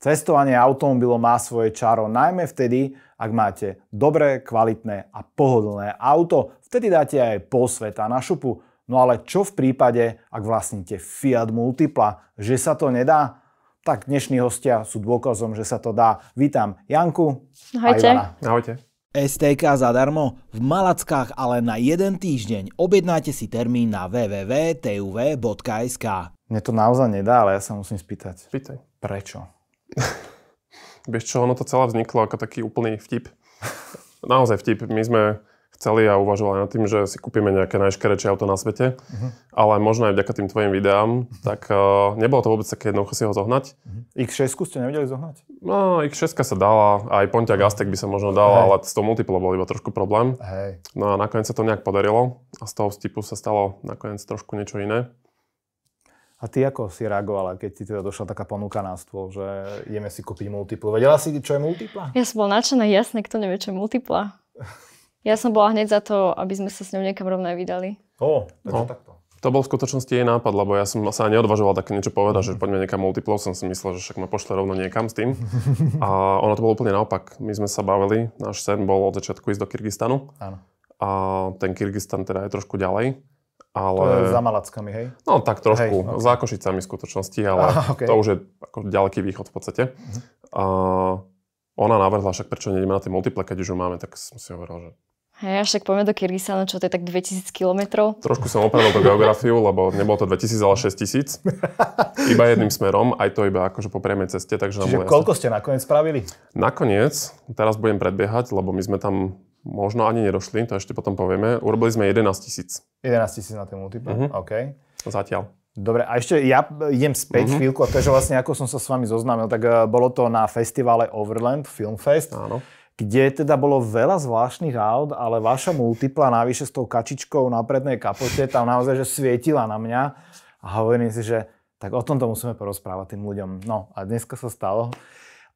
Cestovanie automobilom má svoje čaro najmä vtedy, ak máte dobré, kvalitné a pohodlné auto. Vtedy dáte aj pol sveta na šupu. No ale čo v prípade, ak vlastníte Fiat Multipla? Že sa to nedá? Tak dnešní hostia sú dôkazom, že sa to dá. Vítam Janku a Ivana. Ahojte. STK zadarmo? V Malackách ale na jeden týždeň. Objednáte si termín na www.tuv.sk. Mne to naozaj nedá, ale ja sa musím spýtať. Pýtaj. Prečo? Vieš čo, ono to celé vzniklo ako taký úplný vtip. Naozaj vtip. My sme chceli a uvažovali nad tým, že si kúpime nejaké najškerečšie auto na svete, ale možno aj vďaka tým tvojim videám, tak nebolo to vôbec také jednoducho si ho zohnať. X6 ste nevedeli zohnať? No, X6 sa dala, aj Pontiac Aztek by sa možno dala, ale s tou Multiplou bol iba trošku problém. No a nakoniec sa to nejak podarilo a z toho vtipu sa stalo nakoniec trošku niečo iné. A ty ako si reagovala, keď ti teda došla taká ponuka na stôl, že ideme si kúpiť Multiplu? Vedela si, čo je Multipla? Ja som bola nadšená, jasné, kto nevie, čo je Multipla. Ja som bola hneď za to, aby sme sa s ňou niekam rovno vydali. Takže takto. To bol v skutočnosti jej nápad, lebo ja som sa neodvažoval také niečo povedať, že poďme niekam Multiplou, som si myslel, že však ma pošle rovno niekam s tým. A ono to bolo úplne naopak. My sme sa bavili, náš sen bol od začiatku ísť do Kyrgyzstanu. Áno. A ten Kyrgyzstan teda je trošku ďalej. Ale... To je za Malackami, hej? No tak trošku, okay. Za Košicami v skutočnosti, ale to už je ako ďaleký východ v podstate. A ona navrhla, však prečo nejdeme na tie Multiple, keď už ju máme, tak som si hovoril, že... Hej, však poďme do Kyrgyzstanu, čo to je tak 2000 kilometrov. Trošku som opravil tú geografiu, lebo nebolo to 2000, ale 6000. Iba jedným smerom, aj to iba akože po priamej ceste. Takže čiže koľko ste nakoniec spravili? Nakoniec, teraz budem predbiehať, lebo my sme tam možno ani nedošli, to ešte potom povieme. Urobili sme 11 000. 11 000 na tie Multiple, OK. Zatiaľ. Dobre, a ešte ja idem späť chvíľku, a to je, že vlastne ako som sa s vami zoznámil, tak bolo to na festivale Overland Film Fest. Áno. Kde teda bolo veľa zvláštnych aut, ale vaša Multipla navyše s tou kačičkou na prednej kapote tam naozaj že svietila na mňa a hovorím si, že tak o tomto musíme porozprávať tým ľuďom. No a dneska sa stalo.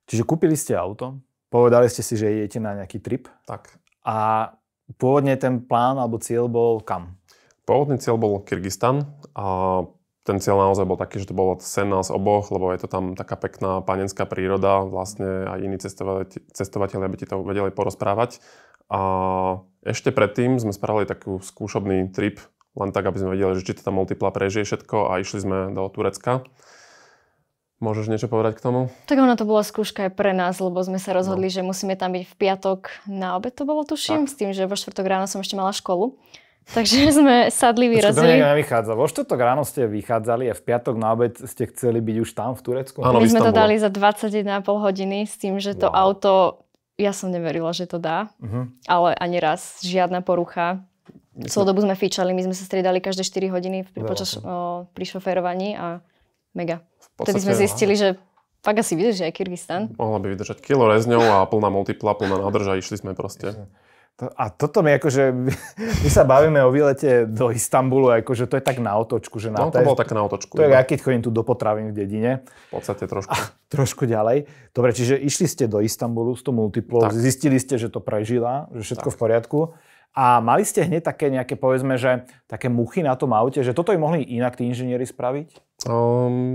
Čiže kúpili ste auto, povedali ste si, že idete na nejaký trip. Tak. A pôvodne ten plán alebo cieľ bol kam? Pôvodný cieľ bol Kyrgyzstan a ten cieľ naozaj bol taký, že to bolo sen nás oboch, lebo je to tam taká pekná panenská príroda, vlastne aj iní cestovatelia by ti to vedeli porozprávať. A ešte predtým sme spravili takú skúšobný trip, len tak, aby sme vedeli, že či to tam Multipla prežije všetko a išli sme do Turecka. Môžeš niečo povedať k tomu? Tak ono to bola skúška aj pre nás, lebo sme sa rozhodli, že musíme tam byť v piatok na obed, to bolo tuším, s tým, že vo štvrtok ráno som ešte mala školu. Takže sme sadli, vyrazili. To nevychádza. Vo štvrtok ráno ste vychádzali a v piatok na obed ste chceli byť už tam v Turecku? Áno, my sme to dali za 21,5 hodiny s tým, že to auto, ja som neverila, že to dá, ale ani raz žiadna porucha. Celú dobu sme fičali, my sme sa striedali každé 4 hodiny pri šoférovaní a mega. Vtedy sme zistili, že fakt asi vydrží aj Kyrgyzstan. Mohla by vydržať kilo rezňov a plná Multipla, plná nádrž a išli sme proste. A toto mi akože, my sa bavíme o výlete do Istanbulu, akože to je tak na otočku, že na to bolo tak na otočku. To je, keď chodím tu do potravín v dedine. V podstate trošku. A trošku ďalej. Dobre, čiže išli ste do Istanbulu s tou Multiplou, zistili ste, že to prežila, že všetko v poriadku. A mali ste hneď také nejaké, povedzme, že také muchy na tom aute, že toto im mohli inak tí inžinieri spraviť?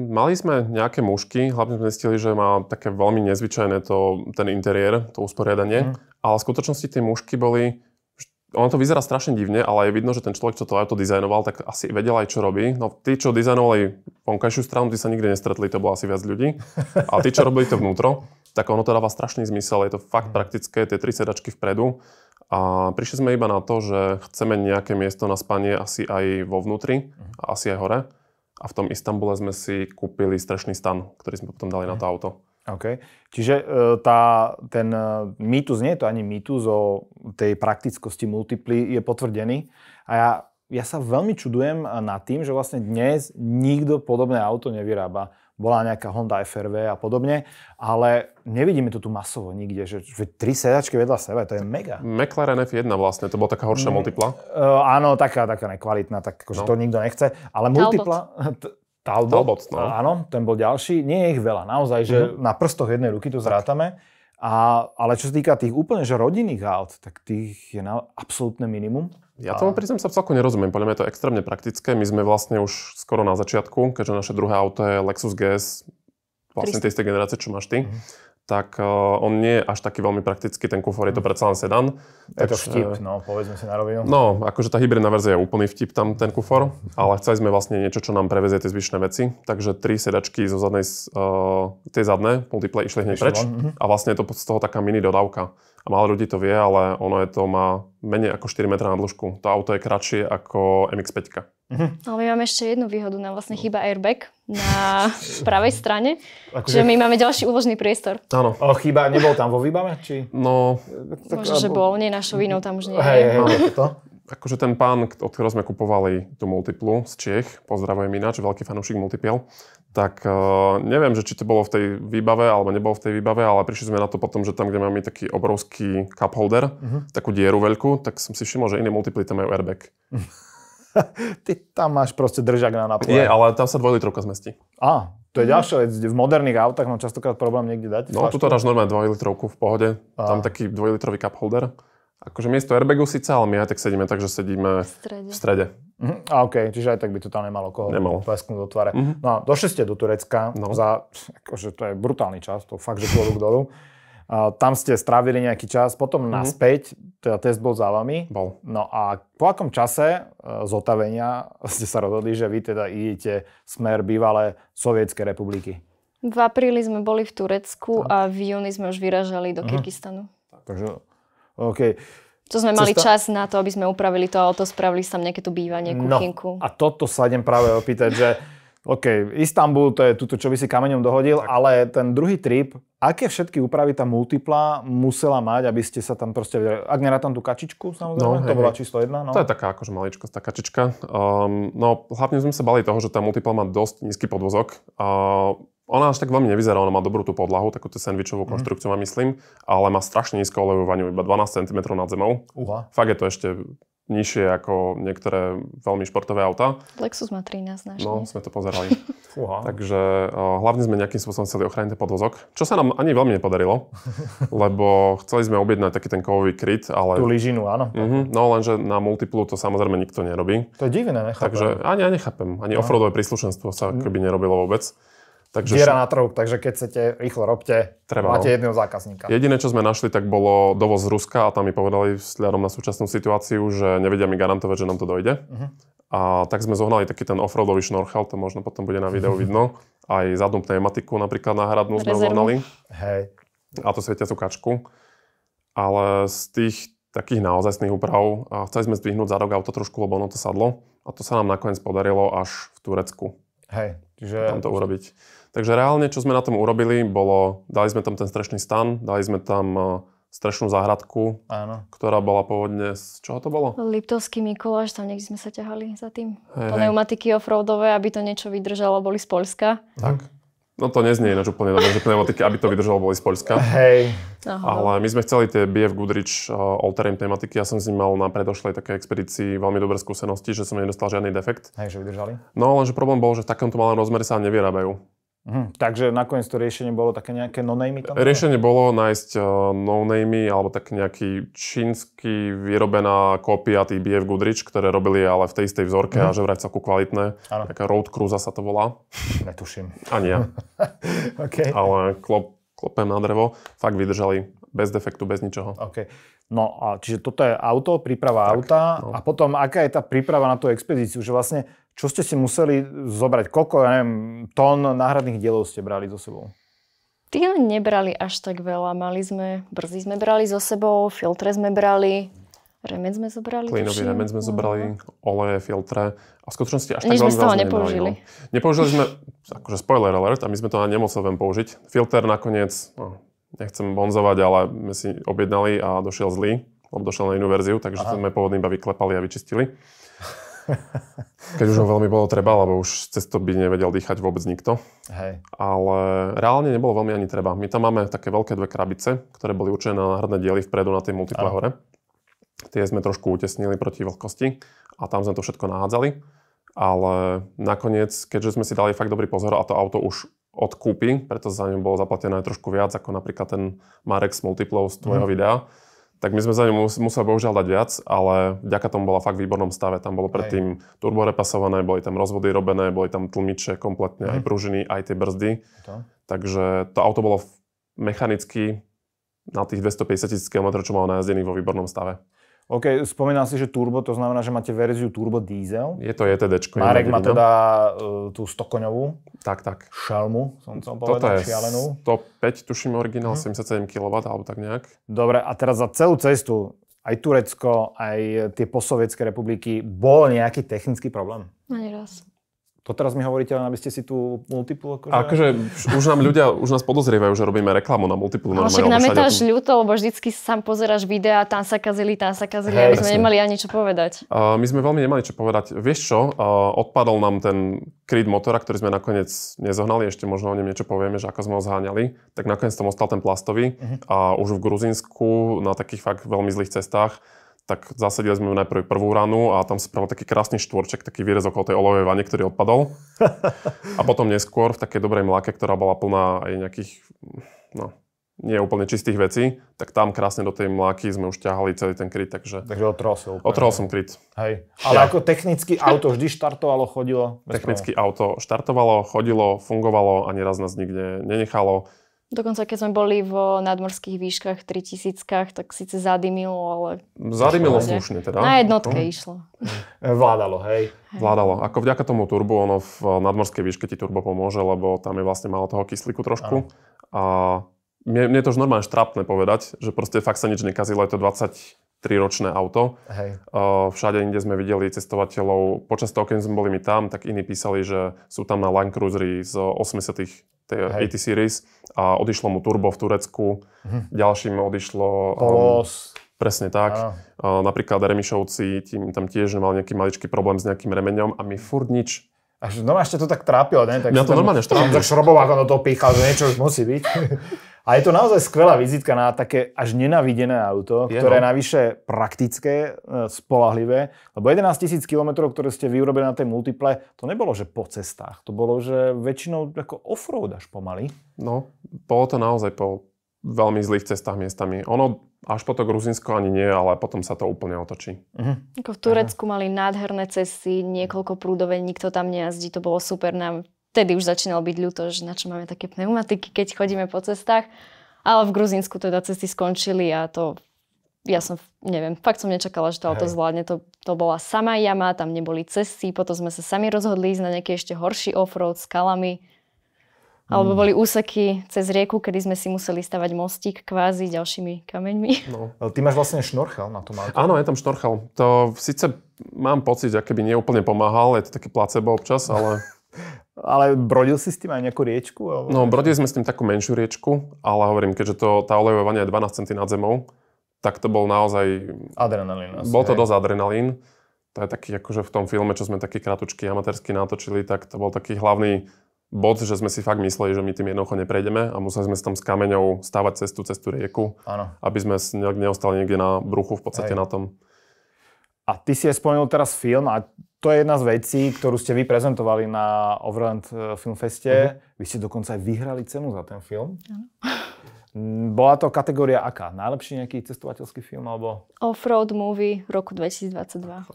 Mali sme nejaké mušky, hlavne sme zistili, že má také veľmi nezvyčajné ten interiér, to usporiadanie, ale v skutočnosti tie mušky boli, ono to vyzerá strašne divne, ale je vidno, že ten človek, čo to auto dizajnoval, tak asi vedel aj, čo robí. No tí, čo dizajnovali vonkajšiu stranu, tí sa nikdy nestretli, to bolo asi viac ľudí, ale tí, čo robili to vnútro, tak ono to dáva strašný zmysel, je to fakt praktické, tie 3 sedačky vpredu. A prišli sme iba na to, že chceme nejaké miesto na spanie asi aj vo vnútri, a asi aj hore. A v tom Istanbule sme si kúpili strešný stan, ktorý sme potom dali na to auto. OK. Čiže ten mýtus, nie je to ani mýtus o tej praktickosti Multiply, je potvrdený. A ja sa veľmi čudujem nad tým, že vlastne dnes nikto podobné auto nevyrába. Bola nejaká Honda FR-V a podobne, ale nevidíme to tu masovo nikde, že 3 sedačky vedľa seba, to je mega. McLaren F1 vlastne, to bola taká horšia Multipla. Áno, taká nekvalitná, tak akože to nikto nechce, ale Multipla... Talbot, no. Áno, ten bol ďalší, nie je ich veľa, naozaj, že na prstoch jednej ruky to zrátame, ale čo sa týka tých úplne že rodinných aut, tak tých je na absolútne minimum. Ja tomu priznám sa celkom nerozumiem, podľa mňa je to extrémne praktické. My sme vlastne už skoro na začiatku, keďže naše druhé auto je Lexus GS vlastne tej istej generácie, čo máš ty, tak on nie je až taký veľmi praktický, ten kufor je to predsa len sedan. Je to vtip, no, povedzme si na rovinu. No, akože tá hybridná verzia je úplný vtip tam, ten kufor, ale chceli sme vlastne niečo, čo nám prevezie tie zvyšné veci, takže 3 sedačky zo zadnej, tie zadné, multiple išli hneď preč a vlastne je to z toho taká mini dodávka. A málo ľudí to vie, ale ono je to má menej ako 4 metra na dĺžku. To auto je kratšie ako MX-5. Ale my máme ešte jednu výhodu, nám vlastne chýba airbag na pravej strane, že my máme ďalší úložný priestor. Áno. Chýba, nebol tam vo výbave? Či... No... Možno, že bol, nie našou vinou, tam už nie je. Hej, to? Akože ten pán, od ktorého sme kupovali tú Multiplu z Čiech, pozdravujem ináč, veľký fanúšik Multipiel, tak neviem, že či to bolo v tej výbave, alebo nebolo v tej výbave, ale prišli sme na to potom, že tam, kde máme taký obrovský cup holder, takú dieru veľkú, tak som si všimol, že iné Multiply tam majú airbag. Ty tam máš proste držak na napoje. Je, ale tam sa 2-litrovka zmestí. To je ďalšia vec. V moderných autách mám častokrát problém niekde dať. No, tu dáš normálne 2-litrovku v pohode. Tam taký 2-litrový cup holder. Akože miesto airbagu síce, ale my aj tak sedíme, takže sedíme v strede. OK, čiže aj tak by to tam nemalo koho plesknúť do tváre. No, došli ste do Turecka za, akože to je brutálny čas, to fakt, že klobúk dolu. Tam ste strávili nejaký čas, potom naspäť, teda test bol za vami. Bol. No a po akom čase zotavenia ste sa rozhodli, že vy teda idete smer bývalé Sovietskej republiky? V apríli sme boli v Turecku a v júni sme už vyražali do Kyrgyzstanu. Takže, OK. To sme mali čas na to, aby sme upravili to auto, spravili tam nejaké to bývanie, kuchynku. No, a toto sa idem práve opýtať, že OK, Istanbul, to je tuto, čo by si kameňom dohodil, ale ten druhý trip, aké všetky úpravy tá Multipla musela mať, aby ste sa tam proste... Ak nerátam tú kačičku, samozrejme, to bola číslo 1. No. To je taká akože maličkostá kačička. No, hlavne sme sa bali toho, že tá Multipla má dosť nízky podvozok. Ona až tak veľmi nevyzerá, ona má dobrú tú podlahu, takúto sandvičovú konštrukciu, myslím, ale má strašne nízko olejovaniu, iba 12 cm nad zemou. Fakt je to ešte nižšie ako niektoré veľmi športové autá. Lexus má 13 náš. No, sme to pozerali. Takže hlavne sme nejakým spôsobom chceli ochrániť ten podvozok, čo sa nám ani veľmi nepodarilo, lebo chceli sme objednať taký ten kovový kryt, ale... Tú lyžinu, áno. No, lenže na Multiplu to samozrejme nikto nerobí. To je divné, nechápem. Takže ani ja nechápem. Ani offroadové príslušenstvo sa keby nerobilo vôbec. Takže diera na trhu, takže keď chcete, rýchlo robte, máte jedného zákazníka. Jediné, čo sme našli, tak bolo dovoz z Ruska a tam mi povedali vzhľadom na súčasnú situáciu, že nevedia mi garantovať, že nám to dojde. A tak sme zohnali taký ten offroadový šnorchel, to možno potom bude na videu vidno. Aj zadnú pneumatiku napríklad náhradnú sme zohnali. Hej. A to svetiacu kačku. Ale z tých takých naozajstných úprav chceli sme zdvihnúť zadok auto trošku, lebo ono to sadlo. A to sa nám nakoniec podarilo až v Turecku. Hej. Čiže... Tam to urobiť. Takže reálne, čo sme na tom urobili, bolo, dali sme tam ten strešný stan, dali sme tam strešnú záhradku, ktorá bola pôvodne, z čoho to bolo? Liptovský Mikuláš, tam niekde sme sa ťahali za tým. Pneumatiky offroadové, aby to niečo vydržalo, boli z Poľska. Tak. No to neznie ináč úplne dobre, že pneumatiky, aby to vydržalo, boli z Poľska. Hej. Ale my sme chceli tie BF Goodrich all-terrain pneumatiky. Ja som s ním mal na predošlej takej expedícii veľmi dobré skúsenosti, že som nedostal žiadny defekt. Hej, že vydržali. No lenže problém bol, že v takomto malom rozmere sa nevyrábajú. Takže nakoniec to riešenie bolo také nejaké no-namey? Riešenie bolo nájsť no-namey alebo tak nejaký čínsky vyrobená kópia tých BF Goodrich, ktoré robili ale v tej istej vzorke a že vraj celku kvalitné. Taká Road Cruiser sa to volá. Netuším. Ani ja. Okay. Ale klopem na drevo. Fakt vydržali bez defektu, bez ničoho. Okay. No a čiže toto je auto, príprava auta a potom aká je tá príprava na tú expedíciu, že vlastne čo ste si museli zobrať? Koľko, ja neviem, tón náhradných dielov ste brali so sebou? Tých nebrali až tak veľa. Brzdy sme brali so sebou, filtre sme brali, remec sme zobrali. Klínový remec sme zobrali, oleje, filtre. A v skutočnosti až tak veľmi veľmi z toho nepoužili. Nepoužili sme, akože spoiler alert, a my sme to nemuseli veľmi použiť. Filter nakoniec, nechcem bonzovať, ale sme si objednali a došiel zlý, lebo došiel na inú verziu, takže sme pôvodný iba vyklepali a vyčistili. Keď už ho veľmi bolo treba, lebo už cez to by nevedel dýchať vôbec nikto. Hej. Ale reálne nebolo veľmi ani treba. My tam máme také veľké 2 krabice, ktoré boli určené na náhradné diely vpredu na tej Multiple hore. Tie sme trošku utesnili proti vlhkosti a tam sme to všetko nahádzali. Ale nakoniec, keďže sme si dali fakt dobrý pozor a to auto už od kúpy, preto za ňom bolo zaplatené trošku viac ako napríklad ten Marek z Multiplou z tvojho videa, tak my sme za ňu museli bohužiaľ dať viac, ale vďaka tomu bola fakt v výbornom stave. Tam bolo predtým turbo repasované, boli tam rozvody robené, boli tam tlmiče kompletne, aj pružiny, aj tie brzdy. Takže to auto bolo mechanicky na tých 250 000 km, čo malo najazdených vo výbornom stave. OK, spomínal si, že turbo, to znamená, že máte verziu turbo diesel. Je to ETDčko. Marek má teda tú 100-koňovú. Tak. Šelmu, som chcel povedať, šialenú. Toto je 105, tuším, originál, 77 kW, alebo tak nejak. Dobre, a teraz za celú cestu, aj Turecko, aj tie postsovietské republiky, bol nejaký technický problém? Ani raz. To teraz mi hovoríte, len aby ste si tú multiplu Akože už nás podozrievajú, že robíme reklamu na multiplu. Ale však nám je to až ľúto, lebo vždycky sám pozeráš videa, tam sa kazili, aby sme nemali ani čo povedať. My sme veľmi nemali čo povedať. Vieš čo, odpadol nám ten kryt motora, ktorý sme nakoniec nezohnali, ešte možno o ňom niečo povieme, že ako sme ho zháňali, tak nakoniec tam ostal ten plastový a už v Gruzínsku na takých fakt veľmi zlých cestách tak zasadili sme najprv prvú ranu a tam spravil taký krásny štvorček, taký výrez okolo tej olejovej vane, ktorý odpadol. A potom neskôr v takej dobrej mlake, ktorá bola plná aj nejakých, nie úplne čistých vecí, tak tam krásne do tej mláky sme už ťahali celý ten kryt, takže otrhol som kryt. Hej. Ale ako technicky auto vždy štartovalo, chodilo? Technicky auto štartovalo, chodilo, fungovalo, ani raz nás nikde nenechalo. Dokonca keď sme boli v nadmorských výškach 3000-kách, tak síce zadymilo, ale... Zadymilo slušne teda. Na jednotke išlo. Vládalo, hej? Vládalo. Ako vďaka tomu turbu, ono v nadmorskej výške ti turbo pomôže, lebo tam je vlastne málo toho kyslíku trošku. A mne to už normálne štrápne povedať, že proste fakt sa nič nekazilo, je to 23-ročné auto. Hej. Všade inde sme videli cestovateľov, počas toho, keď sme boli my tam, tak iní písali, že sú tam na Land Cruisery z 80 tej 80 series a odišlo mu turbo v Turecku, ďalším odišlo... Polos. Presne tak. Napríklad Remišovci, tam tiež mal nejaký maličký problém s nejakým remeňom a mi furt nič. Až ešte to tak trápilo, ne? Tak mňa to normálne štrápilo. Tak šrobovákom do toho pýchal, že niečo už musí byť. A je to naozaj skvelá vizitka na také až nenávidené auto, ktoré je navyše praktické, spoľahlivé. Lebo 11 000 km, ktoré ste vyrobili na tej multiple, to nebolo, že po cestách. To bolo, že väčšinou ako offroad až pomaly. No, bolo to naozaj po veľmi zlých cestách miestami. Ono až po to Gruzínsko ani nie, ale potom sa to úplne otočí. Ako v Turecku mali nádherné cesty, niekoľko prúdové, nikto tam nejazdí, to bolo super. Nám vtedy už začínalo byť ľúto, že na čo máme také pneumatiky, keď chodíme po cestách. Ale v Gruzínsku teda cesty skončili a to, ja som, neviem, fakt som nečakala, že to auto zvládne. To bola samá jama, tam neboli cesty, potom sme sa sami rozhodli ísť na nejaký ešte horší offroad s kalami. Alebo boli úseky cez rieku, kedy sme si museli stavať mostík kvázi ďalšími kameňmi. No. Ty máš vlastne šnorchel na tom auto. Áno, je tam šnorchel. To síce mám pocit, že keby neúplne pomáhal, je to také placebo občas, ale... Ale brodil si s tým aj nejakú riečku? Alebo... No, brodili sme s tým takú menšiu riečku, ale hovorím, keďže tá olejová vaňa je 12 cm nad zemou, tak to bol naozaj... Adrenalín. Bol to dosť adrenalín. To je taký, akože v tom filme, čo sme taký kratučký amatérsky natočili, tak to bol taký hlavný bod, že sme si fakt mysleli, že my tým jednoducho neprejdeme a museli sme si tam s kameňou stávať cestu cez tú rieku, aby sme neostali niekde na bruchu v podstate na tom. A ty si aj spomenul teraz film a to je jedna z vecí, ktorú ste vy prezentovali na Overland Filmfeste. Vy ste dokonca aj vyhrali cenu za ten film. Bola to kategória aká? Najlepší nejaký cestovateľský film alebo... Offroad movie roku 2022.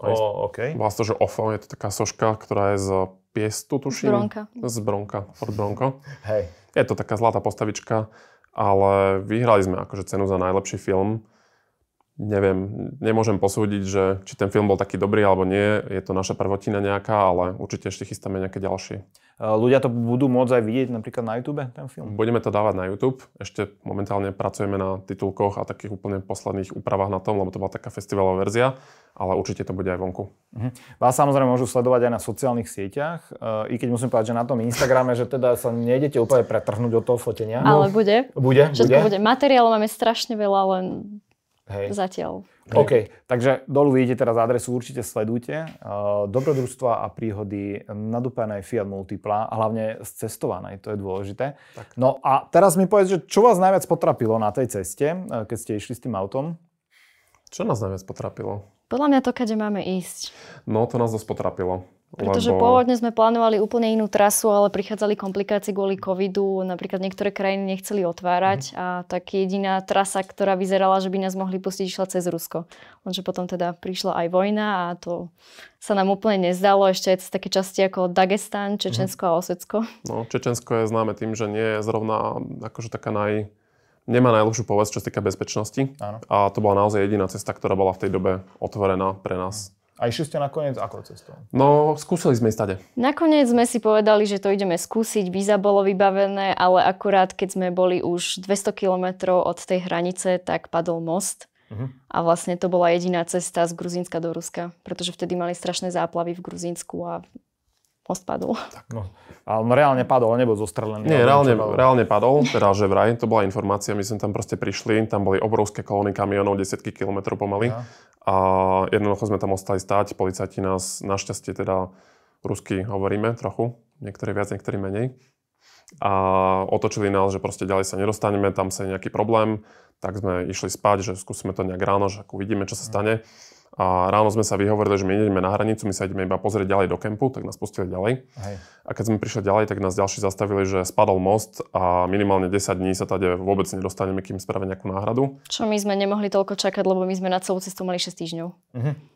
Okay. Bola to, že OFO, je to taká soška, ktorá je z Piestu, tuším. Z Bronka. Ford Bronco. Hej. Je to taká zlatá postavička, ale vyhrali sme akože cenu za najlepší film. Neviem, nemôžem posúdiť, že či ten film bol taký dobrý alebo nie. Je to naša prvotina nejaká, ale určite ešte chystáme nejaké ďalšie. Ľudia to budú môcť aj vidieť napríklad na YouTube, ten film? Budeme to dávať na YouTube. Ešte momentálne pracujeme na titulkoch a takých úplne posledných úpravách na tom, lebo to bola taká festivalová verzia, ale určite to bude aj vonku. Vás samozrejme môžu sledovať aj na sociálnych sieťach, i keď musím povedať, že na tom Instagrame, že teda sa nejdete úplne pretrhnúť od toho fotenia. Ale bude. Všetko bude. Materiálov máme strašne veľa, len zatiaľ. OK, takže dolu vidíte teraz adresu, určite sledujte. Dobrodružstva a príhody nadúpanej Fiat Multipla a hlavne scestovanej, to je dôležité. Tak. No a teraz mi povedz, že čo vás najviac potrapilo na tej ceste, keď ste išli s tým autom? Čo nás najviac potrapilo? Podľa mňa to, keďže máme ísť. No, to nás dosť potrapilo. Pretože pôvodne sme plánovali úplne inú trasu, ale prichádzali komplikácie kvôli covidu. Napríklad niektoré krajiny nechceli otvárať a tak jediná trasa, ktorá vyzerala, že by nás mohli pustiť, išla cez Rusko. Lenže potom teda prišla aj vojna a to sa nám úplne nezdalo. Ešte aj také časti ako Dagestan, Čečensko a Osecko. No, Čečensko je známe tým, že nie je zrovna akože taká nemá najlepšiu povesť, čo sa týka bezpečnosti. Áno. A to bola naozaj jediná cesta, ktorá bola v tej dobe otvorená pre nás. A išli ste nakoniec akou cestou? No, skúsili sme ísť tade. Nakoniec sme si povedali, že to ideme skúsiť, víza bolo vybavené, ale akurát keď sme boli už 200 kilometrov od tej hranice, tak padol most. A vlastne to bola jediná cesta z Gruzínska do Ruska, pretože vtedy mali strašné záplavy v Gruzínsku a most padol. Tak, no. Ale reálne padol, nebol zostrelený. Nie, reálne padol, teda že vraj, to bola informácia, my sme tam proste prišli, tam boli obrovské kolóny kamionov, desiatky kilometrov pomaly. Ja. A jednoducho sme tam ostali stáť, policajti nás našťastie teda rusky hovoríme trochu, niektorí viac, niektorí menej. A otočili nás, že proste ďalej sa nedostaneme, tam sa je nejaký problém, tak sme išli spať, že skúsime to nejak ráno, že uvidíme, čo sa stane. A ráno sme sa vyhovorili, že my ideme na hranicu, my sa ideme iba pozrieť ďalej do kempu, tak nás pustili ďalej. Hej. A keď sme prišli ďalej, tak nás ďalší zastavili, že spadol most a minimálne 10 dní sa tady vôbec nedostaneme, kým spravia nejakú náhradu. Čo my sme nemohli toľko čakať, lebo my sme na celú cestu mali 6 týždňov.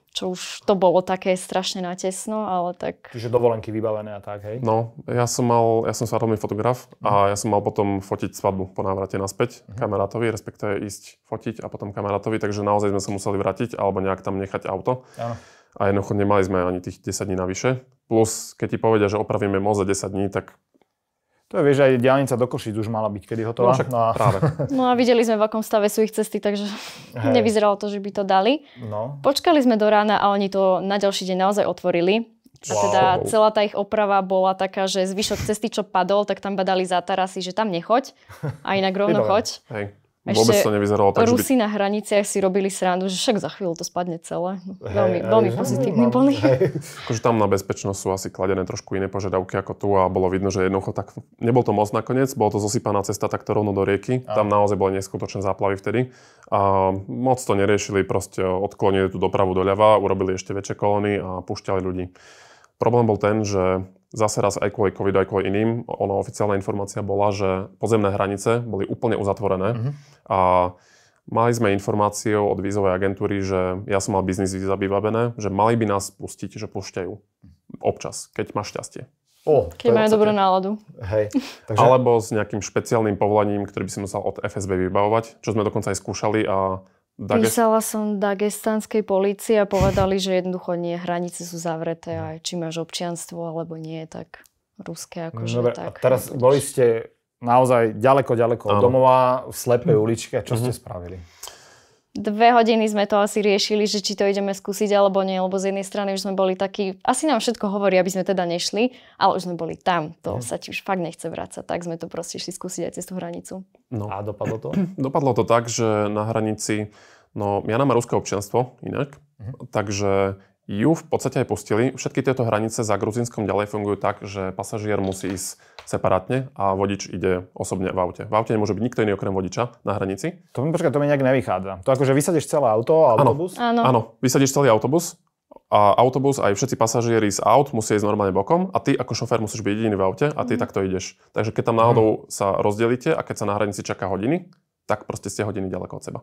Čo už to bolo také strašne natesno, ale tak... Čiže dovolenky vybavené a tak, hej? No, ja som svadobný fotograf a ja som mal potom fotiť svadbu po návrate naspäť kamarátovi, respektíve ísť fotiť a potom kamarátovi, takže naozaj sme sa museli vrátiť alebo nejak tam nechať auto. Áno. A jednoducho nemali sme ani tých 10 dní navyše. Plus, keď ti povedia, že opravíme most za 10 dní, tak... To je, vieš, aj diaľnica do Košíc už mala byť kedy hotová. Práve. No a videli sme, v akom stave sú ich cesty, takže nevyzeralo to, že by to dali. No. Počkali sme do rána a oni to na ďalší deň naozaj otvorili. A teda celá tá ich oprava bola taká, že zvyšok cesty, čo padol, tak tam badali zátarasy, že tam nechoď a inak rovno choď. Hej. Vôbec to nevyzeralo tak, Rusi na hraniciach si robili srandu, že však za chvíľu to spadne celé. Veľmi pozitívni boli. Akože tam na bezpečnosť sú asi kladené trošku iné požiadavky ako tu a bolo vidno, že jednoducho tak... Nebol to most nakoniec, bolo to zosypaná cesta takto rovno do rieky. Tam naozaj boli neskutočné záplavy vtedy. A moc to neriešili, proste odklonili tú dopravu doľava, urobili ešte väčšie kolóny a púšťali ľudí. Problém bol ten, že zase raz aj kvôli covidu, aj kvôli iným, oficiálna informácia bola, že pozemné hranice boli úplne uzatvorené. A mali sme informáciu od vízovej agentúry, že ja som mal biznis víza vybavené, že mali by nás pustiť, že púšťajú občas, keď máš šťastie. Keď majú dobrú náladu. Hej. Takže... Alebo s nejakým špeciálnym povolaním, ktorý by si musel od FSB vybavovať, čo sme dokonca aj skúšali a Písala som dagestanskej polícii a povedali, že jednoducho nie, hranice sú zavreté a či máš občianstvo alebo nie, tak ruské akože dobre, tak. A teraz boli ste naozaj ďaleko od domova, v slepej uličke. Čo ste spravili? 2 hodiny sme to asi riešili, že či to ideme skúsiť alebo nie, lebo z jednej strany už sme boli takí, asi nám všetko hovorí, aby sme teda nešli, ale už sme boli tam, to sa ti už fakt nechce vrácať, tak sme to proste šli skúsiť aj cez tú hranicu. No. A dopadlo to? Dopadlo to tak, že na hranici, no Jana má ruské občianstvo inak, takže ju v podstate aj pustili. Všetky tieto hranice za Gruzínskom ďalej fungujú tak, že pasažier musí ísť separátne a vodič ide osobne v aute. V aute nemôže byť nikto iný okrem vodiča na hranici. To mi nejak nevychádza. To akože vysadíš celé auto, autobus? Áno, vysadíš celý autobus a autobus aj všetci pasažieri z aut musia ísť normálne bokom a ty ako šofér musíš byť jediný v aute a ty takto ideš. Takže keď tam náhodou sa rozdelíte a keď sa na hranici čaká hodiny, tak proste ste hodiny ďaleko od seba.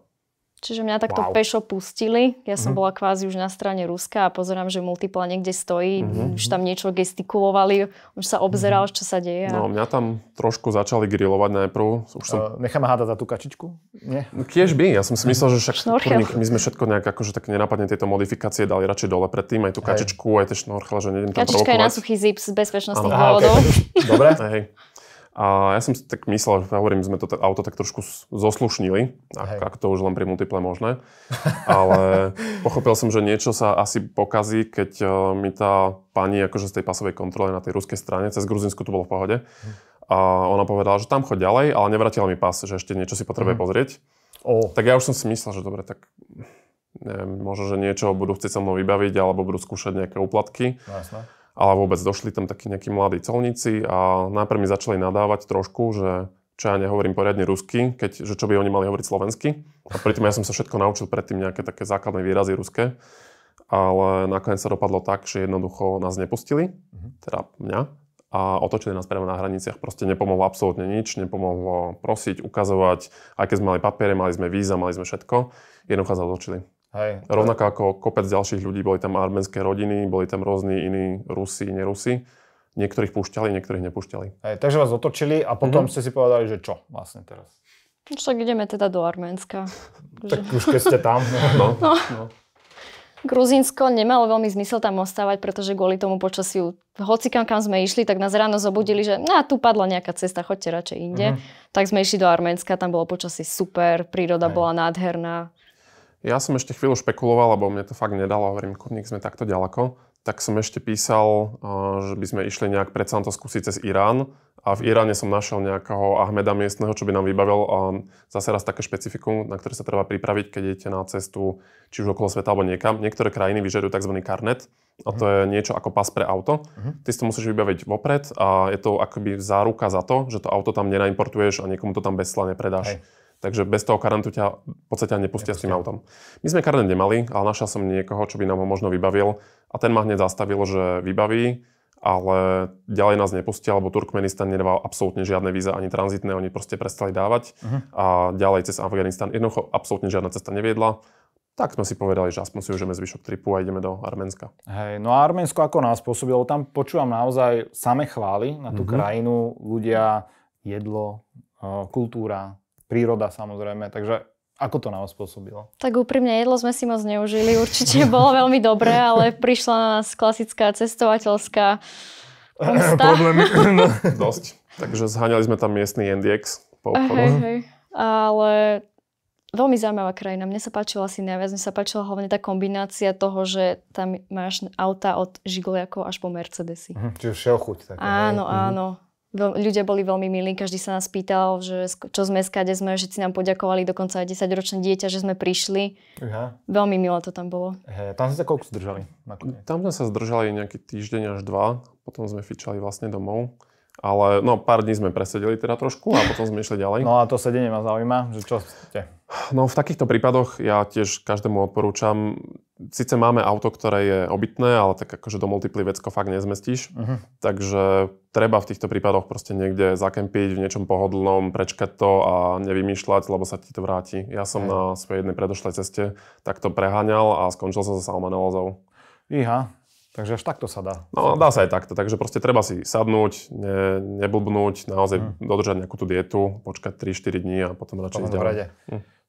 Čiže mňa takto pešo pustili. Ja som bola kvázi už na strane Ruska a pozerám, že Multipla niekde stojí. Už tam niečo gestikulovali, už sa obzeral, čo sa deje. No, mňa tam trošku začali grilovať najprv. Necháme hádať za tú kačičku? Nie? Kiež by. Ja som si myslel, že však my sme všetko nejak akože tak nenápadne tieto modifikácie dali radšej dole predtým. Aj tú kačičku, aj tie šnorchele, že nejdem tam provokovať. Kačička je na suchý zip z bezpečnostných dôvodov. Dobre. A ja som si tak myslel, že hovorím, sme to auto tak trošku zoslušnili, ako to už len pri Multiple možné. Ale pochopil som, že niečo sa asi pokazí, keď mi tá pani akože z tej pasovej kontrole na tej ruskej strane, cez Gruzínsku to bolo v pohode. A ona povedala, že tam choď ďalej, ale nevrátila mi pas, že ešte niečo si potrebuje pozrieť. Tak ja už som si myslel, že dobre, tak neviem, možno, že niečo budú chcieť so mnou vybaviť, alebo budú skúšať nejaké úplatky. Jasné. Ale vôbec došli tam takí nejakí mladí colníci a najprv mi začali nadávať trošku, že čo ja nehovorím poriadne rusky, že čo by oni mali hovoriť slovensky. A pritom ja som sa všetko naučil predtým nejaké také základné výrazy ruské. ale nakoniec sa dopadlo tak, že jednoducho nás nepustili, teda mňa, a otočili nás priamo na hraniciach. Proste nepomohlo absolútne nič, nepomohlo prosiť, ukazovať, aj keď sme mali papiere, mali sme víza, mali sme všetko, jednoducho sa otočili. Hej. Rovnako ako kopec ďalších ľudí, boli tam arménske rodiny, boli tam rôzni iní Rusi, nerusi. Niektorých púšťali, niektorých nepúšťali. Hej, takže vás otočili a potom ste si povedali, že čo vlastne teraz? Však ideme teda do Arménska. Tak už keď ste tam. No. Gruzínsko nemalo veľmi zmysel tam ostávať, pretože kvôli tomu počasiu, hoci kam sme išli, tak nás ráno zobudili, že tu padla nejaká cesta, choďte radšej inde. Tak sme išli do Arménska, tam bolo počasie super, príroda bola nádherná. Ja som ešte chvíľu špekuloval, lebo mne to fakt nedalo, hovorím, kurník sme takto ďaleko. Tak som ešte písal, že by sme išli nejak predsa to skúsiť cez Irán. A v Iráne som našiel nejakého Ahmeda miestneho, čo by nám vybavil zase raz také špecifikum, na ktoré sa treba pripraviť, keď idete na cestu, či už okolo sveta alebo niekam. Niektoré krajiny vyžadujú tzv. Karnet, a to je niečo ako pas pre auto. Ty si to musíš vybaviť vopred a je to akoby záruka za to, že to auto tam nenaimportuješ a niekomu to tam bez cla nepredáš. Hej. Takže bez toho karnetu ťa v podstate nepustia s tým autom. My sme karnet nemali, ale našiel som niekoho, čo by nám ho možno vybavil. A ten ma hneď zastavil, že vybaví, ale ďalej nás nepustia, lebo Turkmenistan nedával absolútne žiadne víza, ani tranzitné, oni proste prestali dávať. A ďalej cez Afganistan jednoducho absolútne žiadna cesta neviedla. Tak sme si povedali, že aspoň si užijeme zvyšok tripu a ideme do Arménska. Hej, no a Arménsko ako nás pôsobilo? Tam počúvam naozaj samé chvály na tú krajinu, ľudia, jedlo, kultúra, príroda samozrejme, takže ako to na vás pôsobilo? Tak úprimne, jedlo sme si moc neužili, určite bolo veľmi dobré, ale prišla na nás klasická cestovateľská pomsta. Dosť. Takže zháňali sme tam miestny NDX po obchodu. Hej. Ale veľmi zaujímavá krajina. Mne sa páčila asi najviac. Mne sa páčila hlavne tá kombinácia toho, že tam máš auta od žigoliakov až po Mercedesy. Čiže všeochuť. Áno, áno. Ľudia boli veľmi milí, každý sa nás pýtal, že čo sme, skade sme, že si nám poďakovali, dokonca aj 10-ročné dieťa, že sme prišli. Veľmi milé to tam bolo. Tam ste sa koľko zdržali? Tam sme sa zdržali nejaký týždeň až 2, potom sme fičali vlastne domov. Ale pár dní sme presedeli teda trošku a potom sme išli ďalej. No a to sedenie ma zaujíma, že čo ste? No v takýchto prípadoch ja tiež každému odporúčam, síce máme auto, ktoré je obytné, ale tak akože do multiply vecko fakt nezmestíš. Takže treba v týchto prípadoch proste niekde zakempiť v niečom pohodlnom, prečkať to a nevymýšľať, lebo sa ti to vráti. Ja som na svojej jednej predošlej ceste takto preháňal a skončil som sa salmonellózou. Takže až takto sa dá. No, dá sa aj takto. Takže proste treba si sadnúť, neblbnúť, naozaj dodržať nejakú tú dietu, počkať 3-4 dní a potom radšej ísť ďalej.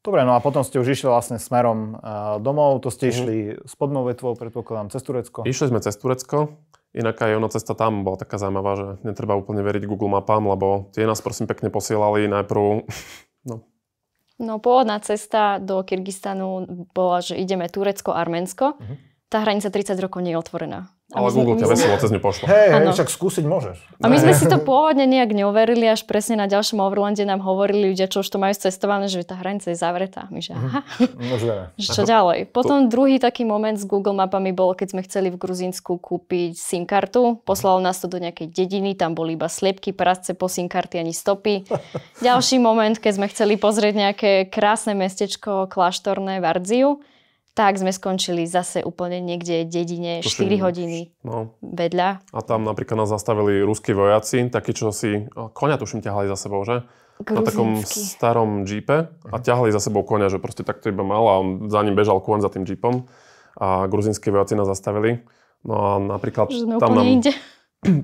Dobre, no a potom ste už išli vlastne smerom domov, to ste išli spodnou vetvou, predpokladám, cez Turecko. Išli sme cez Turecko, inak aj ona cesta tam bola taká zaujímavá, že netreba úplne veriť Google mapám, lebo tie nás prosím pekne posielali najprv. No pôvodná cesta do Kyrgyzstanu bola, že ideme Turecko, Arménsko. Tá hranica 30 rokov nie je otvorená. Ale Google ťa veselo cez ňu pošlo. Hej, však skúsiť môžeš. A my sme si to pôvodne nejak neuverili, až presne na ďalšom Overlande nám hovorili ľudia, čo už to majú cestované, že tá hranica je zavretá. My že aha. Čo ďalej? Potom druhý taký moment s Google mapami bol, keď sme chceli v Gruzínsku kúpiť SIM kartu. Poslalo nás to do nejakej dediny, tam boli iba sliepky, prasce po SIM karty ani stopy. Ďalší moment, keď sme chceli pozrieť nejaké krásne mestečko kláštorné Vardziu, tak sme skončili zase úplne niekde v dedine, 4 hodiny vedľa. A tam napríklad nás zastavili ruskí vojaci, takí, čo si koňa tuším ťahali za sebou, že? Gruzínsky. Na takom starom džípe a ťahali za sebou koňa, že proste takto iba mal a on za ním bežal kôň za tým džípom a gruzínski vojaci nás zastavili. No a napríklad tam nám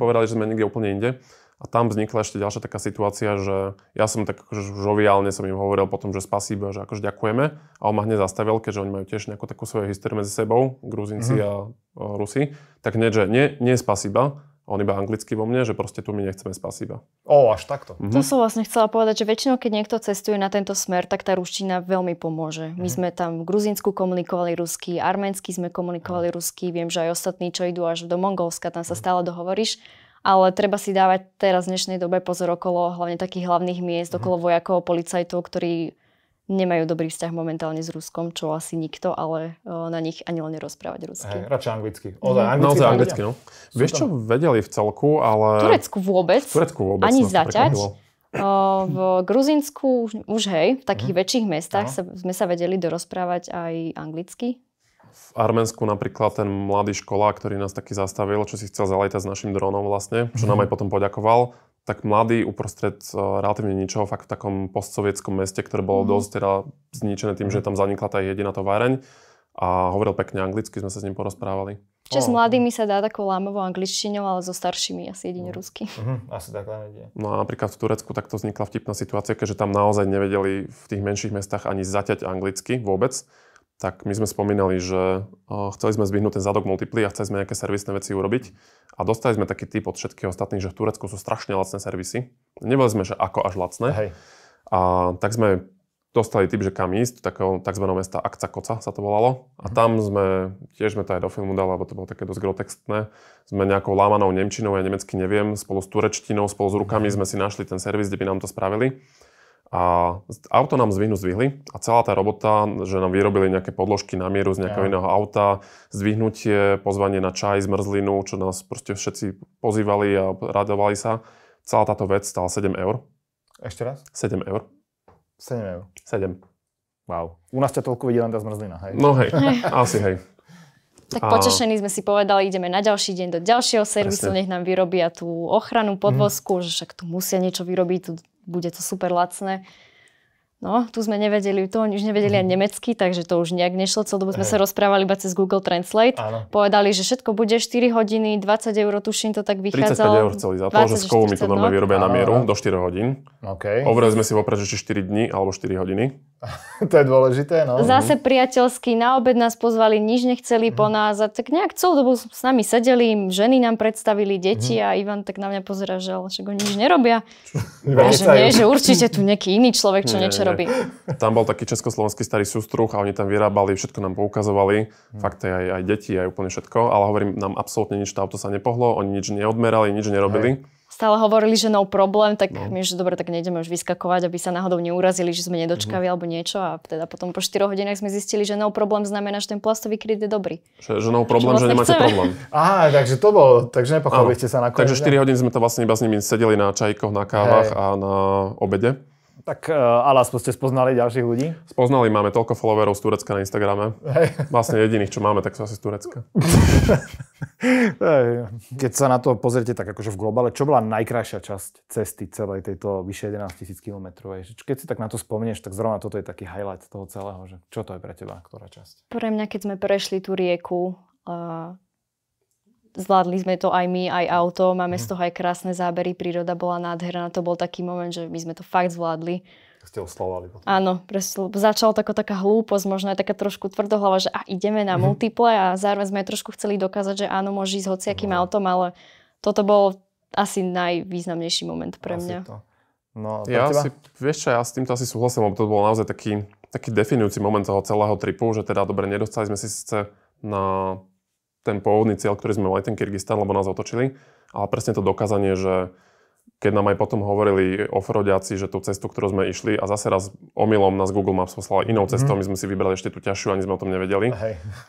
povedali, že sme niekde úplne inde. A tam vznikla ešte ďalšia taká situácia, že ja som tak akože žoviálne som im hovoril potom, že spasíba, že akože ďakujeme. A on ma hneď zastavil, keďže oni majú tiež nejakú takú svoju históriu medzi sebou, Gruzínci a Rusi. Tak hneď, že nie spasíba, on iba anglicky vo mne, že proste tu my nechceme spasíba. Až takto. To som vlastne chcela povedať, že väčšinou, keď niekto cestuje na tento smer, tak tá ruština veľmi pomôže. My sme tam v Gruzínsku komunikovali rusky, arménsky sme komunikovali rusky, viem, že aj ostatní, čo idú až do Mongolska, tam sa stále dohovoríš. Ale treba si dávať teraz v dnešnej dobe pozor okolo hlavne takých hlavných miest, okolo vojakov, policajtov, ktorí nemajú dobrý vzťah momentálne s Ruskom, čo asi nikto, ale na nich ani len nerozprávať rusky. Radšej anglicky. Naozaj anglicky, no. Vieš, čo vedeli v celku, ale... V Turecku vôbec. Ani zaťať. V Gruzínsku už hej, v takých väčších mestách sme sa vedeli dorozprávať aj anglicky. V Arménsku napríklad ten mladý školák, ktorý nás taký zastavil, čo si chcel zalietať s našim dronom vlastne, čo nám aj potom poďakoval, tak mladý uprostred relatívne ničoho, fakt v takom postsovietskom meste, ktoré bolo dosť teda zničené tým, že tam zanikla tá jediná továreň a hovoril pekne anglicky, sme sa s ním porozprávali. Čiže s mladými sa dá takou lámovou angličtinou, ale so staršími asi jedine rusky. Asi tak vedie. No a napríklad v Turecku takto vznikla vtipná situácia, keďže tam naozaj nevedeli v tých menších mestách ani zaťať anglicky vôbec. Tak my sme spomínali, že chceli sme zdvihnúť ten zadok multiply a chceli sme nejaké servisné veci urobiť. A dostali sme taký tip od všetkých ostatných, že v Turecku sú strašne lacné servisy. Nevedeli sme, že ako až lacné. Hej. A tak sme dostali tip, že kam ísť, takého tzv. Mesta Akca Koca sa to volalo. A tam tiež sme to aj do filmu dali, lebo to bolo také dosť grotextné. Sme nejakou lámanou nemčinou, ja nemecky neviem, spolu s turečtinou, spolu s rukami sme si našli ten servis, kde by nám to spravili. A auto nám zdvihli a celá tá robota, že nám vyrobili nejaké podložky na mieru z nejakého iného auta, zdvihnutie, pozvanie na čaj, zmrzlinu, čo nás proste všetci pozývali a radovali sa. Celá táto vec stála 7 eur. Ešte raz? 7 eur. 7 eur. 7. Wow. U nás ťa toľko vidí len tá zmrzlina, hej? No hej, asi hej. Tak potešení sme si povedali, ideme na ďalší deň do ďalšieho servisu, nech nám vyrobia tú ochranu podvozku, že však tu musia niečo vyrobiť, tu bude to super lacné. No, tu sme nevedeli, to oni už nevedeli aj nemecky, takže to už nejak nešlo. Celú dobu sme sa rozprávali iba cez Google Translate. Áno. Povedali, že všetko bude 4 hodiny, 20 eur, tuším, to tak vychádzalo. 35 eur chceli za to, že s kovou mi to normálne vyrobia na mieru do 4 hodín. Okay. Hovorili sme si vopred, že 4 dní alebo 4 hodiny. To je dôležité, no. Zase priateľsky, na obed nás pozvali, nič nechceli po nás a tak nejak celú dobu s nami sedeli, ženy nám predstavili deti a Ivan tak na mňa pozerá, že však oni nič nerobia. A že nie, že určite tu nejaký iný človek, čo niečo robí. Tam bol taký československý starý sústruh a oni tam vyrábali, všetko nám poukazovali, fakt aj deti, aj úplne všetko, ale hovorím, nám absolútne nič, to auto sa nepohlo, oni nič neodmerali, nič nerobili. Stále hovorili, že no problém, tak my, že dobre, tak nejdeme už vyskakovať, aby sa náhodou neurazili, že sme nedočkali alebo niečo a teda potom po 4 hodinách sme zistili, že no problém znamená, že ten plastový kryt je dobrý. Že no problém, že nemáte problém. Aha, takže to bolo, takže nepochopili ste sa nakoniec. Takže 4 hodiny sme to vlastne iba s nimi sedeli na čajkoch, na kávach a na obede. Tak ale aspoň ste spoznali ďalších ľudí? Spoznali, máme toľko followerov z Turecka na Instagrame. Vlastne jediných, čo máme, tak sú asi z Turecka. Keď sa na to pozrite tak akože v globále, čo bola najkrajšia časť cesty celej tejto vyše 11 000 kilometrovej? Keď si tak na to spomenieš, tak zrovna toto je taký highlight toho celého, že čo to je pre teba, ktorá časť? Pre mňa, keď sme prešli tú rieku, zvládli sme to aj my, aj auto, máme z toho aj krásne zábery, príroda bola nádherná, to bol taký moment, že my sme to fakt zvládli. Ste oslavovali potom. Áno, začala taká hlúposť, možno aj taká trošku tvrdohlava, že ideme na multiple a zároveň sme trošku chceli dokázať, že áno, môže ísť hociakým autom, ale toto bol asi najvýznamnejší moment pre mňa. No, ja si, vieš čo, ja s týmto asi súhlasím, lebo to bol naozaj taký definujúci moment toho celého tripu, že teda dobre, nedostali sme si síce na ten pôvodný cieľ, ktorý sme mali, ten Kyrgyzstan, lebo nás otočili. Ale presne to dokázanie, že keď nám aj potom hovorili offroadiaci, že tú cestu, ktorú sme išli a zase raz omylom nás Google Maps poslala inou cestou, my sme si vybrali ešte tú ťažšiu, ani sme o tom nevedeli.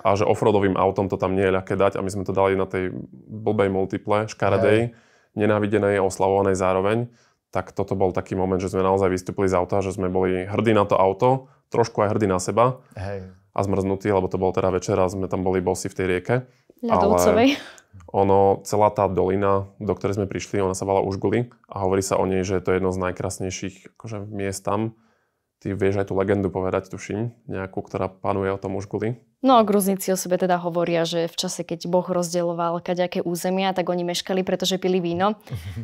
A že offroadovým autom to tam nie je ľahké dať a my sme to dali na tej blbej multiple, škaredej, nenávidenej a oslavovanej zároveň. Tak toto bol taký moment, že sme naozaj vystúpili z auta, že sme boli hrdí na to auto, trošku aj hrdí na seba. A zmrznutí, lebo to bol teda večer a sme tam boli bosi v tej rieke. Ľadovcovej. Ale celá tá dolina, do ktorej sme prišli, ona sa volá Užguli a hovorí sa o nej, že je to jedno z najkrásnejších akože, miest tam. Ty vieš aj tú legendu povedať, tuším, nejakú, ktorá panuje o tom Užguli. No, Gruzníci o sebe teda hovoria, že v čase, keď Boh rozdeľoval kadejaké územia, tak oni meškali, pretože pili víno.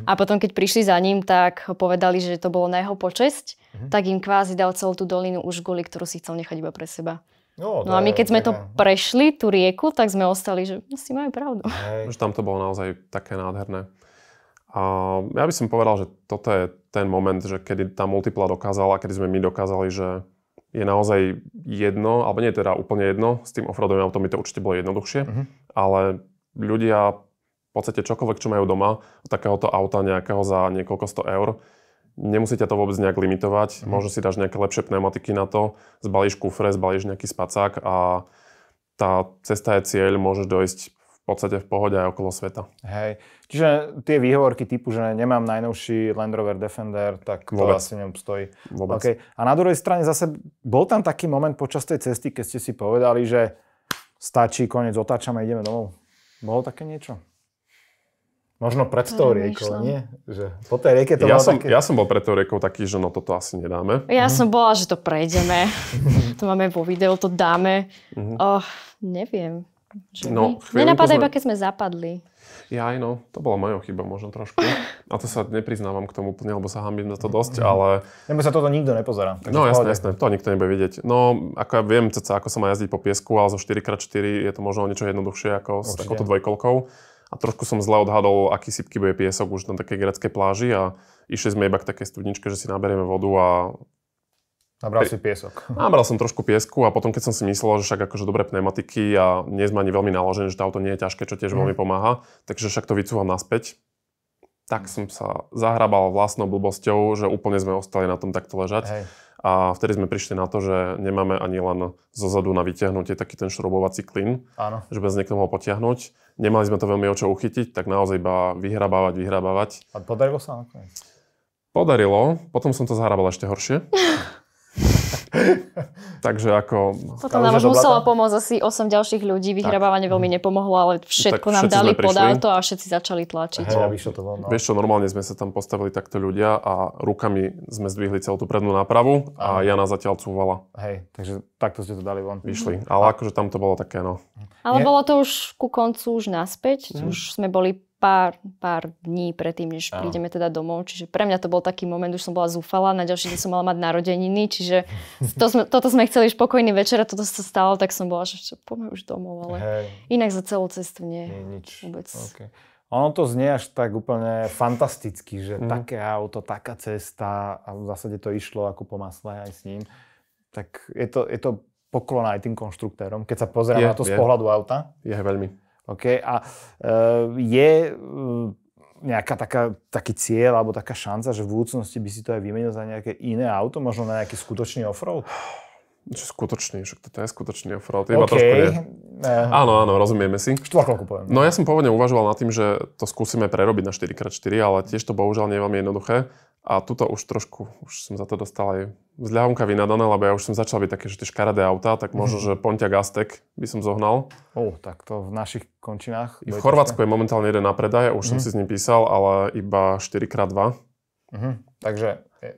A potom, keď prišli za ním, tak povedali, že to bolo na jeho počesť, tak im kvázi dal celú tú dolinu Užguli, ktorú si chcel nechať iba pre seba. No a my keď sme to prešli, tú rieku, tak sme ostali, že si majú pravdu. Že tam to bolo naozaj také nádherné. A ja by som povedal, že toto je ten moment, že kedy tá multipla dokázala, kedy sme my dokázali, že je naozaj jedno, alebo nie je teda úplne jedno, s tým offroadovým autom by to určite bolo jednoduchšie, ale ľudia v podstate čokoľvek, čo majú doma, takéhoto auta nejakého za niekoľko 100 eur, nemusíte to vôbec nejak limitovať. Možno si dáš nejaké lepšie pneumatiky na to, zbalíš kufre, zbalíš nejaký spacák a tá cesta je cieľ, môžeš dojsť v podstate v pohode aj okolo sveta. Hej. Čiže tie výhovorky typu, že nemám najnovší Land Rover Defender, tak to asi neobstojí. Okay. A na druhej strane zase bol tam taký moment počas tej cesty, keď ste si povedali, že stačí, koniec, otáčame a ideme domov. Bolo také niečo? Možno pred tou riekou, nie? Že po tej rieke to bolo také... Ja som bol pred tou riekou taký, že no toto asi nedáme. Ja som bola, že to prejdeme. To máme vo videu, to dáme. Neviem. Nenapadá iba, keď sme zapadli. To bola moja chyba možno trošku. A to sa nepriznávam k tomu úplne, lebo sa hanbím za to dosť, ale... Lebo sa toto nikto nepozerá. No jasné, to nikto nebude vidieť. No, ako ja viem ako sa má jazdiť po piesku, ale zo 4x4 je to možno niečo jednoduchšie ako s takouto dvojkolkou. A trošku som zle odhadol, aký sypky bude piesok už na takej gréckej pláži a išli sme iba k takej studničke, že si naberieme vodu a... Nabral si piesok. Nabral som trošku piesku a potom, keď som si myslel, že však akože dobré pneumatiky a nie sme ani veľmi naložené, že to auto nie je ťažké, čo tiež veľmi pomáha, takže však to vycúvam naspäť. Tak som sa zahrabal vlastnou blbosťou, že úplne sme ostali na tom takto ležať. Hej. A vtedy sme prišli na to, že nemáme ani len zozadu na vytiahnutie taký ten šroubovací klin, že by sme niekto mohol potiahnuť. Nemali sme to veľmi o čo uchytiť, tak naozaj iba vyhrabávať. A podarilo sa nakoniec? Podarilo, potom som to zahrabal ešte horšie. Takže ako... Potom nám už muselo pomôcť asi 8 ďalších ľudí. Vyhrabávanie veľmi nepomohlo, ale všetko nám dali pod auto a všetci začali tlačiť. Vieš čo, normálne sme sa tam postavili takto ľudia a rukami sme zdvihli celú tú prednú nápravu a Jana zatiaľ cúvala. Hej, takže takto ste to dali von. Vyšli, ale akože tam to bolo také, no. Ale bolo to už ku koncu, už naspäť. Už sme boli pár dní predtým, než prídeme teda domov. Čiže pre mňa to bol taký moment, už som bola zúfala, na ďalší deň som mala mať narodeniny, čiže toto sme chceli spokojný večer a toto sa stalo, tak som bola, že poďme už domov, ale inak za celú cestu nie nič. Vôbec. Okay. Ono to znie až tak úplne fantasticky, že také auto, taká cesta a v zásade to išlo ako po masle aj s ním. Tak je to poklon aj tým konštruktérom, keď sa pozerám na to z pohľadu auta. Je veľmi. Okay. A je nejaká taký cieľ alebo taká šanca, že v budúcnosti by si to aj vymenil za nejaké iné auto, možno na nejaký skutočný offroad? Skutočný, však toto je skutočný offroad. Iba trošku nie. Áno, rozumieme si. Štvorkolku poviem. No ja som pôvodne uvažoval nad tým, že to skúsime prerobiť na 4x4, ale tiež to bohužiaľ nie je veľmi jednoduché. A tuto už som za to dostal aj zľahonka vynadané, lebo ja už som začal byť také, že tie škaredé autá, tak možno, že Pontiac Aztek by som zohnal. Tak to v našich končinách... V Chorvátsku je momentálne jeden na predaj, už som si s ním písal, ale iba 4x2.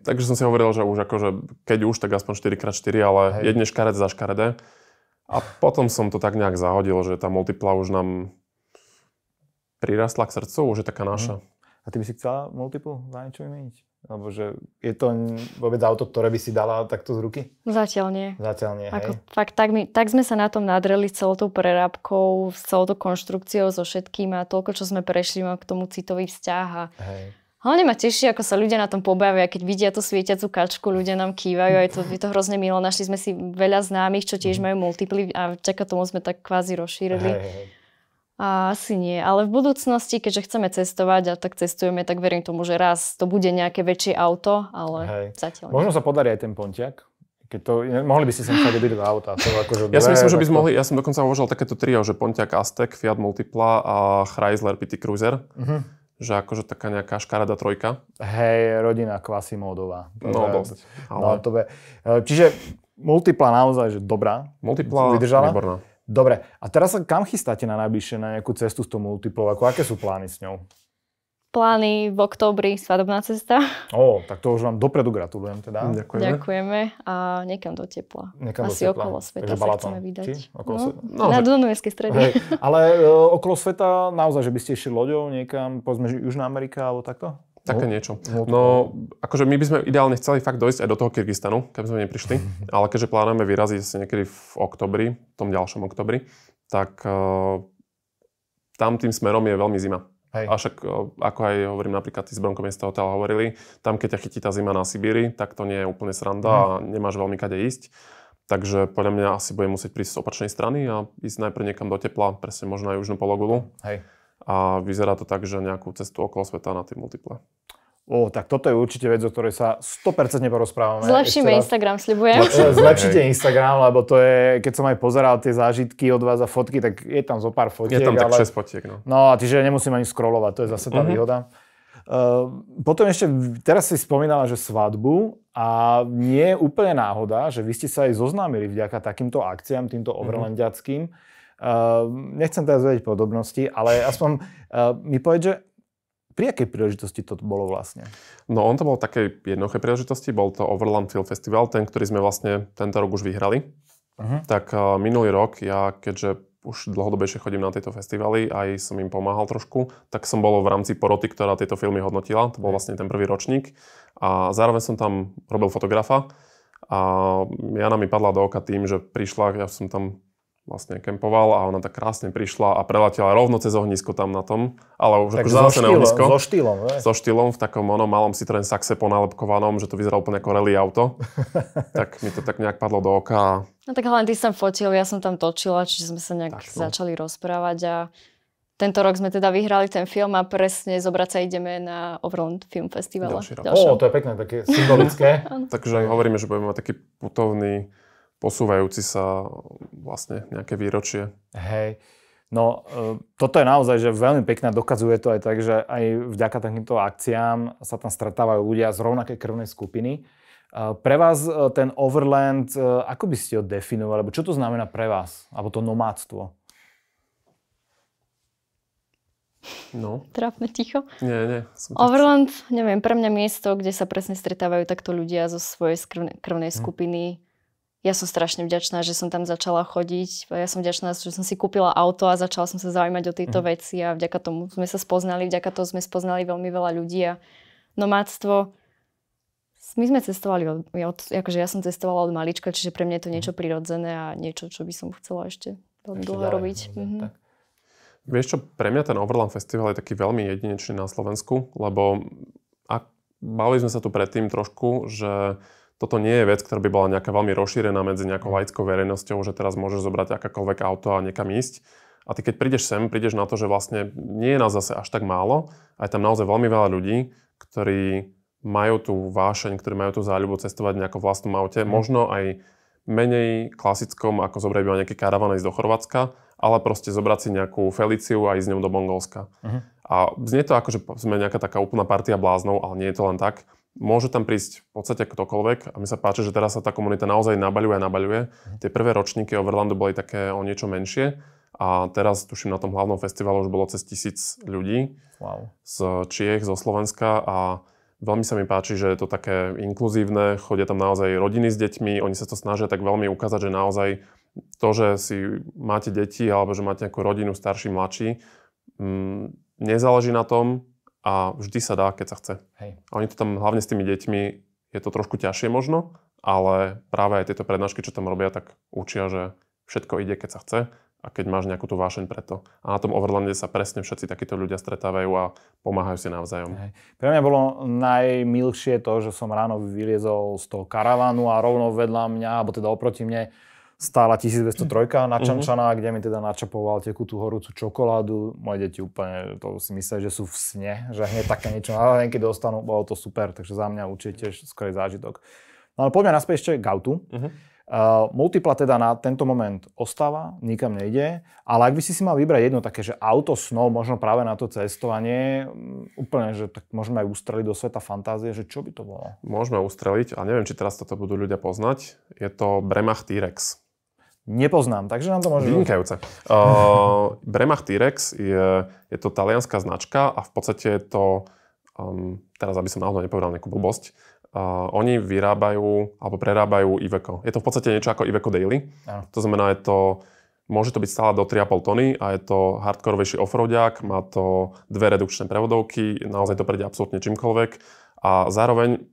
Takže som si hovoril, že už akože, keď už, tak aspoň 4x4, ale jedne škaredé za škaredé. A potom som to tak nejak zahodil, že tá Multipla už nám prirastla k srdcu, už je taká naša. A ty by si chcela Multiplu za niečo vymeniť? Alebo že je to vôbec auto, ktoré by si dala takto z ruky? Zatiaľ nie. Hej. Fakt, tak sme sa na tom nadreli s celou tou prerábkou, s celou tou konštrukciou, so všetkým a toľko, čo sme prešli, mám k tomu citový vzťah. Hlavne ma teší, ako sa ľudia na tom pobavia, keď vidia tú svietiacu kačku, ľudia nám kývajú, je to hrozne milé. Našli sme si veľa známych, čo tiež majú Multiply a vďaka tomu sme tak kvázi rozšírili. A asi nie, ale v budúcnosti, keďže chceme cestovať a tak cestujeme, tak verím tomu, že raz to bude nejaké väčšie auto, ale zatiaľ nie. Možno sa podarí aj ten Pontiac. Mohli by ste sem všade byť do auta. Ja si myslím, že by sme mohli, ja som dokonca uvažoval takéto trio, že Pontiac Aztek, Fiat Multipla a Chrysler PT Cruiser. Že akože taká nejaká škaredá trojka. Rodina Quasimódová. Dosť. Čiže Multipla naozaj, že dobrá. Multipla výborná. Dobre, a teraz sa kam chystáte na najbližšie, na nejakú cestu s tou Multiplou? Aké sú plány s ňou? Plány v októbri, svadobná cesta. Tak to už vám dopredu gratulujem teda. Ďakujeme. A niekam do tepla. Asi okolo sveta sa chceme vydať. Na Dunajskej strede. Ale okolo sveta naozaj, že by ste išli loďou niekam, povedzme Južná Amerika alebo takto? Také niečo. No, akože my by sme ideálne chceli fakt dojsť aj do toho Kyrgyzstanu, keby sme neprišli. Ale keďže plánujeme vyraziť asi niekedy v oktobri, v tom ďalšom oktobri, tak tam tým smerom je veľmi zima. A však, ako aj hovorím, napríklad tí z Bronkomiesta hotel hovorili, tam keď ťa chytí tá zima na Sibíri, tak to nie je úplne sranda a nemáš veľmi kade ísť. Takže podľa mňa asi budem musieť prísť z opačnej strany a ísť najprv niekam do tepla, presne možno aj južnú pologulu. A vyzerá to tak, že nejakú cestu okolo sveta na tie Multiple. Tak toto je určite vec, o ktorej sa 100% porozprávame. Zlepšíme Instagram, sľubujem. Zlepšite Instagram, lebo to je, keď som aj pozeral tie zážitky od vás a fotky, tak je tam zo pár fotiek. Je tam tak 6 fotiek, no. No a čiže nemusím ani scrollovať, to je zase tá výhoda. Potom ešte, teraz si spomínala, že svadbu a nie je úplne náhoda, že vy ste sa aj zoznámili vďaka takýmto akciám, týmto overlandiackým. Nechcem teraz vedieť podobnosti, ale aspoň mi povedz, že pri akej príležitosti to bolo vlastne? No on to bol takej jednoduchej príležitosti, bol to Overland Film Festival, ten, ktorý sme vlastne tento rok už vyhrali. Tak minulý rok, ja keďže už dlhodobejšie chodím na tieto festivaly, aj som im pomáhal trošku, tak som bol v rámci poroty, ktorá tieto filmy hodnotila. To bol vlastne ten prvý ročník. A zároveň som tam robil fotografa. A Jana mi padla do oka tým, že prišla, ja som tam vlastne kempoval a ona tak krásne prišla a preletela rovno cez ohnisko tam na tom. Ale už akože zase na ohnisko. So štýlom, ne? So štýlom v takom malom Citroën Saxe ponálepkovanom, že to vyzeralo úplne ako rally auto. Tak mi to tak nejak padlo do oka. No tak hlavne ty som fotil, ja som tam točila, čiže sme sa nejak začali rozprávať a tento rok sme teda vyhrali ten film a presne zobrať sa ideme na Overland Film Festival. To je pekné, také symbolické. Takže hovoríme, že budeme mať taký putovný, posúvajúci sa vlastne nejaké výročie. Hej. No, toto je naozaj že veľmi pekné, dokazuje to aj tak, že aj vďaka takýmto akciám sa tam stretávajú ľudia z rovnakej krvnej skupiny. Pre vás ten Overland, ako by ste ho definovali? Alebo čo to znamená pre vás? Alebo to nomádstvo? No. Trápne ticho. Nie. Overland, neviem, pre mňa miesto, kde sa presne stretávajú takto ľudia zo svojej krvnej skupiny. Ja som strašne vďačná, že som tam začala chodiť. Ja som vďačná, že som si kúpila auto a začala som sa zaujímať o tieto veci a vďaka tomu sme sa spoznali, vďaka tomu sme spoznali veľmi veľa ľudí a nomádstvo. My sme cestovali, akože ja som cestovala od malička, čiže pre mňa je to niečo prirodzené a niečo, čo by som chcela ešte veľmi dlho robiť. Vieš čo, pre mňa ten Overland Festival je taký veľmi jedinečný na Slovensku, lebo bavili sme sa tu predtým trošku, že toto nie je vec, ktorá by bola nejaká veľmi rozšírená medzi nejakou laickou verejnosťou, že teraz môžeš zobrať akákoľvek auto a niekam ísť. A ty keď prídeš sem, prídeš na to, že vlastne nie je nás zase až tak málo, a je tam naozaj veľmi veľa ľudí, ktorí majú tú vášeň, ktorí majú tú záľubu cestovať v nejakom vlastnom aute, možno aj menej klasickom, ako zobrať iba nejaký karavan ísť do Chorvátska, ale proste zobrať si nejakú Feliciu a ísť s ňou do Mongolska. A znie to ako, že sme nejaká taká úplná partia bláznov, ale nie je to len tak. Môže tam prísť v podstate ktokoľvek a mi sa páči, že teraz sa tá komunita naozaj nabaľuje. Tie prvé ročníky Overlandu boli také o niečo menšie a teraz tuším na tom hlavnom festivalu už bolo cez 1000 ľudí z Čiech, zo Slovenska a veľmi sa mi páči, že je to také inkluzívne, chodia tam naozaj rodiny s deťmi, oni sa to snažia tak veľmi ukázať, že naozaj to, že si máte deti alebo že máte nejakú rodinu, starší, mladší, nezáleží na tom, a vždy sa dá, keď sa chce. Hej. A oni to tam, hlavne s tými deťmi, je to trošku ťažšie možno, ale práve aj tieto prednášky, čo tam robia, tak učia, že všetko ide, keď sa chce a keď máš nejakú tú vášeň preto. A na tom Overlande sa presne všetci takíto ľudia stretávajú a pomáhajú si navzájom. Hej. Pre mňa bolo najmilšie to, že som ráno vyliezol z toho karavánu a rovno vedľa mňa, alebo teda oproti mne, stála 1203 načančaná, kde mi teda načapoval tekutú horúcu čokoládu. Moje deti úplne to si mysleli, že sú v sne, že hneď také niečo na keď dostanú, bolo to super, takže za mňa určite skorej zážitok. No ale poďme naspäť ešte k autu. Multipla teda na tento moment ostáva, nikam nejde, ale ak by si mal vybrať jedno také, že auto snov, možno práve na to cestovanie, úplne, že tak môžeme aj ustreliť do sveta fantázie, že čo by to bolo? Môžeme ustreliť a neviem, či teraz toto budú ľudia poznať. Je to Bremach T-Rex. Nepoznám, takže nám to môže... Vynikajúce. Bremach T-Rex je to talianská značka a v podstate je to, teraz aby som náhodou nepovedal nejakú blbosť, oni vyrábajú alebo prerábajú Iveco. Je to v podstate niečo ako Iveco Daily. To znamená, môže to byť stále do 3,5 tony a je to hardkorovejší offroadiak, má to 2 redukčné prevodovky, naozaj to prejde absolútne čímkoľvek a zároveň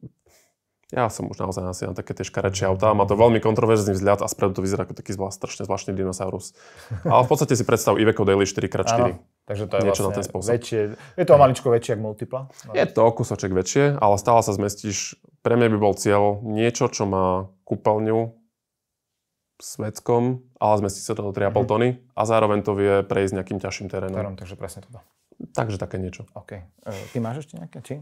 ja som už naozaj asi na také tie škarečie autá. Má to veľmi kontroverzný vzhľad a spredu to vyzerá ako taký strašne zvláštny dinosaurus. Ale v podstate si predstav Iveco Daily 4x4. Áno, takže to je niečo vlastne na ten spôsob. Väčšie. Je to maličko väčšie ako Multipla? Je to o kúsoček väčšie, ale stále sa zmestíš. Pre mňa by bol cieľ niečo, čo má kúpeľňu s veckom, ale zmestí sa to do 3,5 tony a zároveň to vie prejsť nejakým ťažším terénom. Takže presne toto. Takže také niečo. OK. Ty máš ešte nejaké? Či?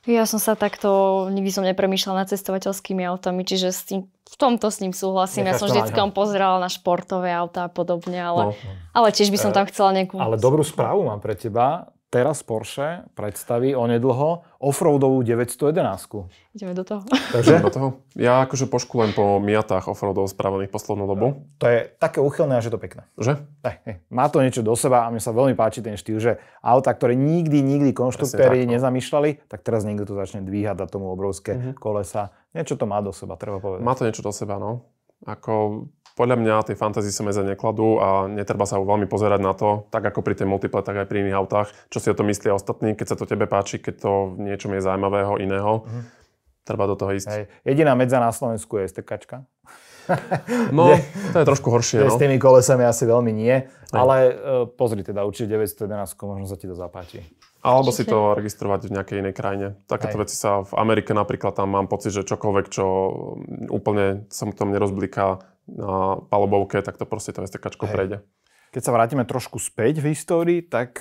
Ja som sa takto, nikdy som nepremýšľala nad cestovateľskými autami, čiže v tomto s ním súhlasím. Ja som vždycky pozerala na športové autá a podobne, ale tiež by som tam chcela nejakú... Ale dobrú správu mám pre teba. teraz Porsche predstaví onedlho offroadovú 911. Ideme do toho. Takže? Do toho. Ja akože poškujem po Miatách offroadov spravených poslednú dobu. To je také uchylné, že to pekné. Že? Má to niečo do seba a mne sa veľmi páči ten štýl, že auta, ktoré nikdy konštruktéri nezamýšľali, tak teraz niekto to začne dvíhať, dať tomu obrovské kolesa. Niečo to má do seba, treba povedať. Má to niečo do seba, no. Ako podľa mňa tej fantasy sa medze nekladú a netreba sa veľmi pozerať na to, tak ako pri tej multiple, tak aj pri iných autách, čo si o tom myslia ostatní, keď sa to tebe páči, keď to v niečom je zaujímavého, iného. Treba do toho ísť. Hej. Jediná medza na Slovensku je STKčka. No, to je trošku horšie, no. S tými kolesami asi veľmi nie, ale pozri teda, určite 911, možno sa ti to zapáči. Alebo si to registrovať v nejakej inej krajine. Takéto veci sa v Amerike napríklad, tam mám pocit, že čokoľvek, čo úplne sa tam nerozbliká na palubovke, tak to proste to STKčko prejde. Keď sa vrátime trošku späť v histórii, tak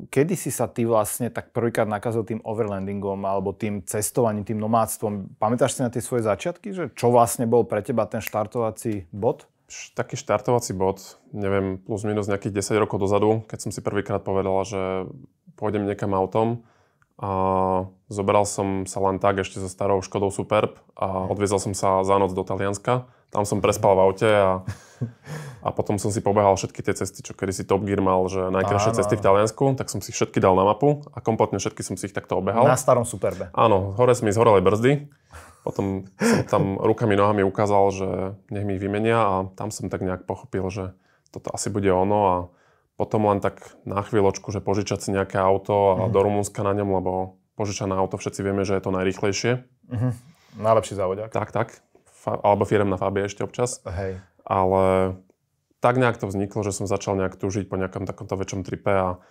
kedy si sa ty vlastne tak prvýkrát nakazil tým overlandingom alebo tým cestovaním, tým nomádstvom? Pamätáš si na tie svoje začiatky, že čo vlastne bol pre teba ten štartovací bod? Taký štartovací bod, neviem, plus minus nejakých 10 rokov dozadu, keď som si prvýkrát povedal, že pôjdem niekam autom a zobral som sa len tak ešte so starou Škodou Superb a odviezol som sa za noc do Talianska. Tam som prespal v aute a potom som si pobehal všetky tie cesty, čo kedysi Top Gear mal, že najkrajšie cesty v Taliansku, tak som si všetky dal na mapu a kompletne všetky som si ich takto obehal. Na starom Superbe. Áno, hore mi zhoreli brzdy. Potom som tam rukami, nohami ukázal, že nech mi ich vymenia a tam som tak nejak pochopil, že toto asi bude ono a potom len tak na chvíľočku, že požičať si nejaké auto a do Rumunska na ňom, lebo požičané auto všetci vieme, že je to najrýchlejšie. Najlepší závoďák. Tak. Alebo firemná Fabia ešte občas. Hej. Ale tak nejak to vzniklo, že som začal nejak túžiť po nejakom takomto väčšom tripe a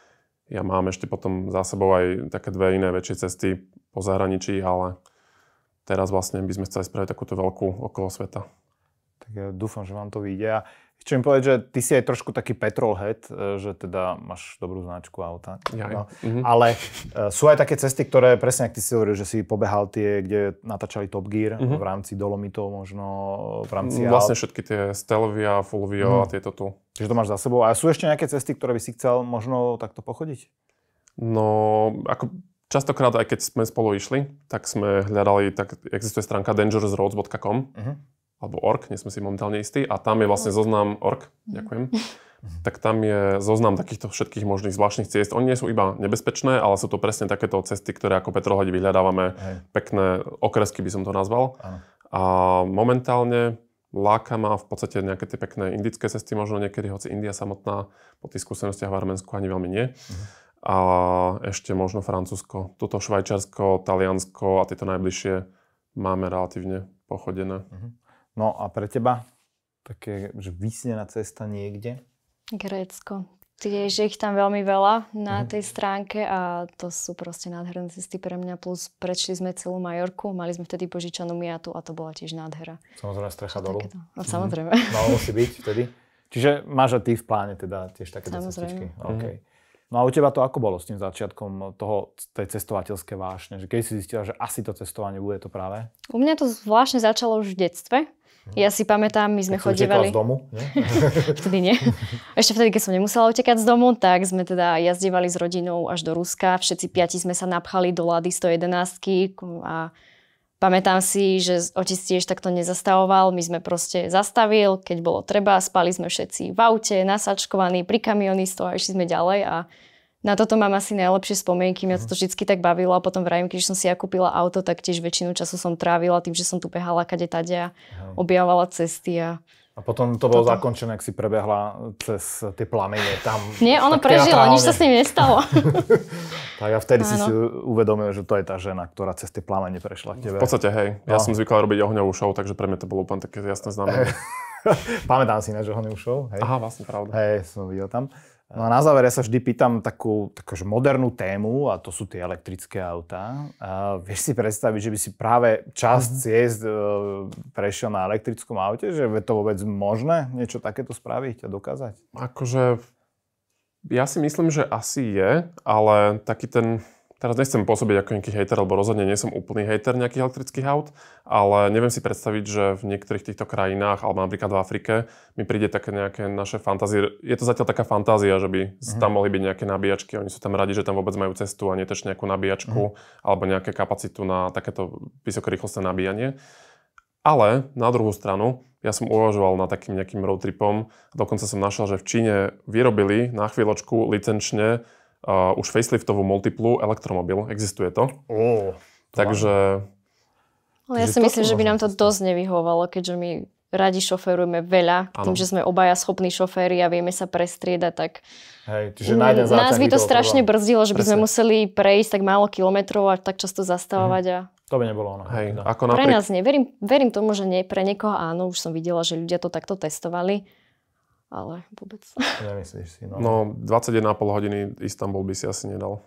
ja mám ešte potom za sebou aj také dve iné väčšie cesty po zahraničí, ale teraz vlastne by sme chceli spraviť takúto veľkú okolo sveta. Tak ja dúfam, že vám to vyjde. A chcem povedať, že ty si aj trošku taký petrolhead, že teda máš dobrú značku auta. No. Ale sú aj také cesty, ktoré, presne ak ty si hovoril, že si pobehal tie, kde natáčali Top Gear v rámci Dolomitov, možno v rámci Vlastne všetky tie Stelvia, Fulvio a tieto tu. Čiže to máš za sebou. A sú ešte nejaké cesty, ktoré by si chcel možno takto pochodiť? No, ako častokrát, aj keď sme spolu išli, tak sme hľadali, tak existuje stránka dangerousroads.com alebo org, nie sme si momentálne istí, a tam je vlastne zoznam org, ďakujem. Tak tam je zoznam takýchto všetkých možných zvláštnych ciest. Oni nie sú iba nebezpečné, ale sú to presne takéto cesty, ktoré ako petrolheadi vyhľadávame. Pekné okresky by som to nazval. A momentálne láka ma v podstate nejaké tie pekné indické cesty, možno niekedy, hoci India samotná po tých skúsenostiach v Arménsku ani veľmi nie. A ešte možno Francúzsko, toto Švajčiarsko, Taliansko a tieto najbližšie máme relatívne pochodené. No a pre teba také, že vysnená cesta niekde? Grécko. Tiež ich tam veľmi veľa na tej stránke a to sú proste nádherné cesty pre mňa. Plus prešli sme celú Majorku, mali sme vtedy požičanú Miatu a to bola tiež nádhera. Samozrejme strecha dolu. No, samozrejme. No musí byť vtedy. Čiže máš aj ty v pláne teda tiež takéto cestičky. Okay. No a u teba to ako bolo s tým začiatkom tej cestovateľskej vášne? Že keď si zistila, že asi to cestovanie bude to práve? U mňa to zvláštne začalo už v detstve. Ja si pamätám, my sme chodievali... z domu? Nie? Vtedy nie. Ešte vtedy, keď som nemusela utekať z domu, tak sme teda jazdievali s rodinou až do Ruska. Všetci 5 sme sa napchali do Lady 111 a pamätám si, že otec tiež takto nezastavoval. My sme proste zastavil, keď bolo treba. Spali sme všetci v aute, nasačkovaní pri kamionistov a išli sme ďalej a na toto mám asi najlepšie spomienky, mňa to vždycky tak bavilo a potom vravím, keď som si ja kúpila auto, tak tiež väčšinu času som trávila tým, že som tu behala kade tade a objavovala cesty a potom to bolo zakončené, ak si prebehla cez tie plamene tam. Nie, ono prežila, nič sa s ním nestalo. Tak a vtedy si uvedomil, že to je tá žena, ktorá cez tie plamene prešla k tebe. V podstate, hej. Ja som zvykal robiť ohňovú show, takže pre mňa to bolo úplne také jasné znamenie. Pamätám si ináč ohňovú show. Hej. Aha, vlastne pravda. Hej, som videl tam. No a na záver ja sa vždy pýtam takú modernú tému a to sú tie elektrické autá. A vieš si predstaviť, že by si práve časť ciest prešiel na elektrickom aute? Že je to vôbec možné niečo takéto spraviť a dokázať? Akože ja si myslím, že asi je, ale taký ten Teraz nechcem pôsobiť ako nejaký hejter, lebo rozhodne nie som úplný hejter nejakých elektrických aut, ale neviem si predstaviť, že v niektorých týchto krajinách, alebo napríklad v Afrike, mi príde také nejaké naše fantázie. Je to zatiaľ taká fantázia, že by tam mohli byť nejaké nabíjačky. Oni sú tam radi, že tam vôbec majú cestu a netoč nejakú nabíjačku alebo nejaké kapacitu na takéto vysokorýchlostné nabíjanie. Ale na druhú stranu, ja som uvažoval nad takým nejakým roadtripom. Dokonca som našiel, že v Číne vyrobili na chvíľočku licenčne už faceliftovú multiplu elektromobil. Existuje to. Takže... Ale ja si myslím, že by nám to dosť nevyhovovalo, keďže my radi šoférujeme veľa. Tým, že sme obaja schopní šoféri a vieme sa prestriedať, tak nás by to strašne brzdilo, že by sme museli prejsť tak málo kilometrov a tak často zastavovať. A... To by nebolo ono. Hej, pre nás nie. Verím tomu, že nie. Pre niekoho áno. Už som videla, že ľudia to takto testovali. Ale vôbec. Nemyslíš si, no. No, 21,5 hodiny Istanbul by si asi nedal.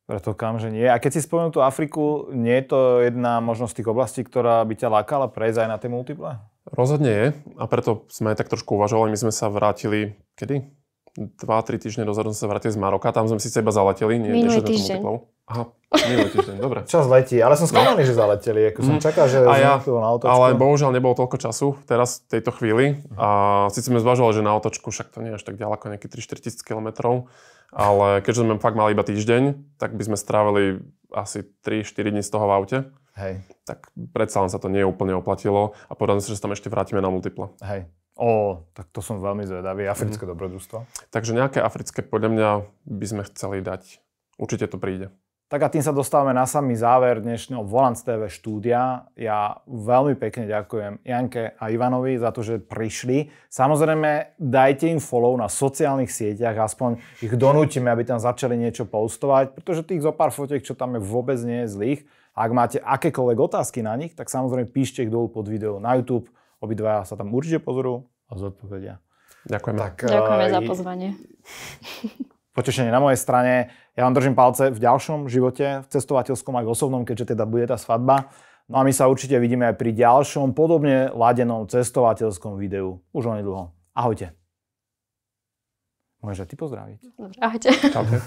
Preto kam, že nie. A keď si spomenul tú Afriku, nie je to jedna možnosť tých oblastí, ktorá by ťa lákala prejsť aj na tie multiple? Rozhodne je. A preto sme aj tak trošku uvažovali. My sme sa vrátili, kedy? 2-3 týždne dozadu sme sa vrátili z Maroka. Tam sme síce iba zaleteli. Minulý týždeň. Aha, minulý týždeň, dobre. Čas letí, ale som sklamaný, že zaleteli. Ako som čakal, že ja, na otočku. Ale bohužiaľ nebolo toľko času teraz v tejto chvíli. A síce sme zvažovali, že na otočku, však to nie je až tak ďaleko, nejakých 3-4 tisíc kilometrov. Ale keďže sme fakt mali iba týždeň, tak by sme strávili asi 3-4 dní z toho v aute. Hej. Tak predsa len sa to nie úplne oplatilo a povedal som si, že sa tam ešte vrátime na multiple. Hej. Tak to som veľmi zvedavý. Africké dobrodružstvo. Takže nejaké africké, podľa mňa by sme chceli dať. Určite to príde. Tak a tým sa dostávame na samý záver dnešného Volants TV štúdia. Ja veľmi pekne ďakujem Janke a Ivanovi za to, že prišli. Samozrejme, dajte im follow na sociálnych sieťach, aspoň ich donútime, aby tam začali niečo postovať, pretože tých zo pár fotiek, čo tam je, vôbec nie je zlých. A ak máte akékoľvek otázky na nich, tak samozrejme píšte ich dolu pod video na YouTube. Obidvaja sa tam určite pozrú a zodpovedia. Ďakujeme. Ďakujeme za pozvanie. Potešenie na mojej strane. Ja vám držím palce v ďalšom živote, v cestovateľskom aj v osobnom, keďže teda bude tá svadba. No a my sa určite vidíme aj pri ďalšom, podobne ladenom cestovateľskom videu. Už onedlho. Ahojte. Môžeš aj ty pozdraviť. Dobre, ahojte. Čaute.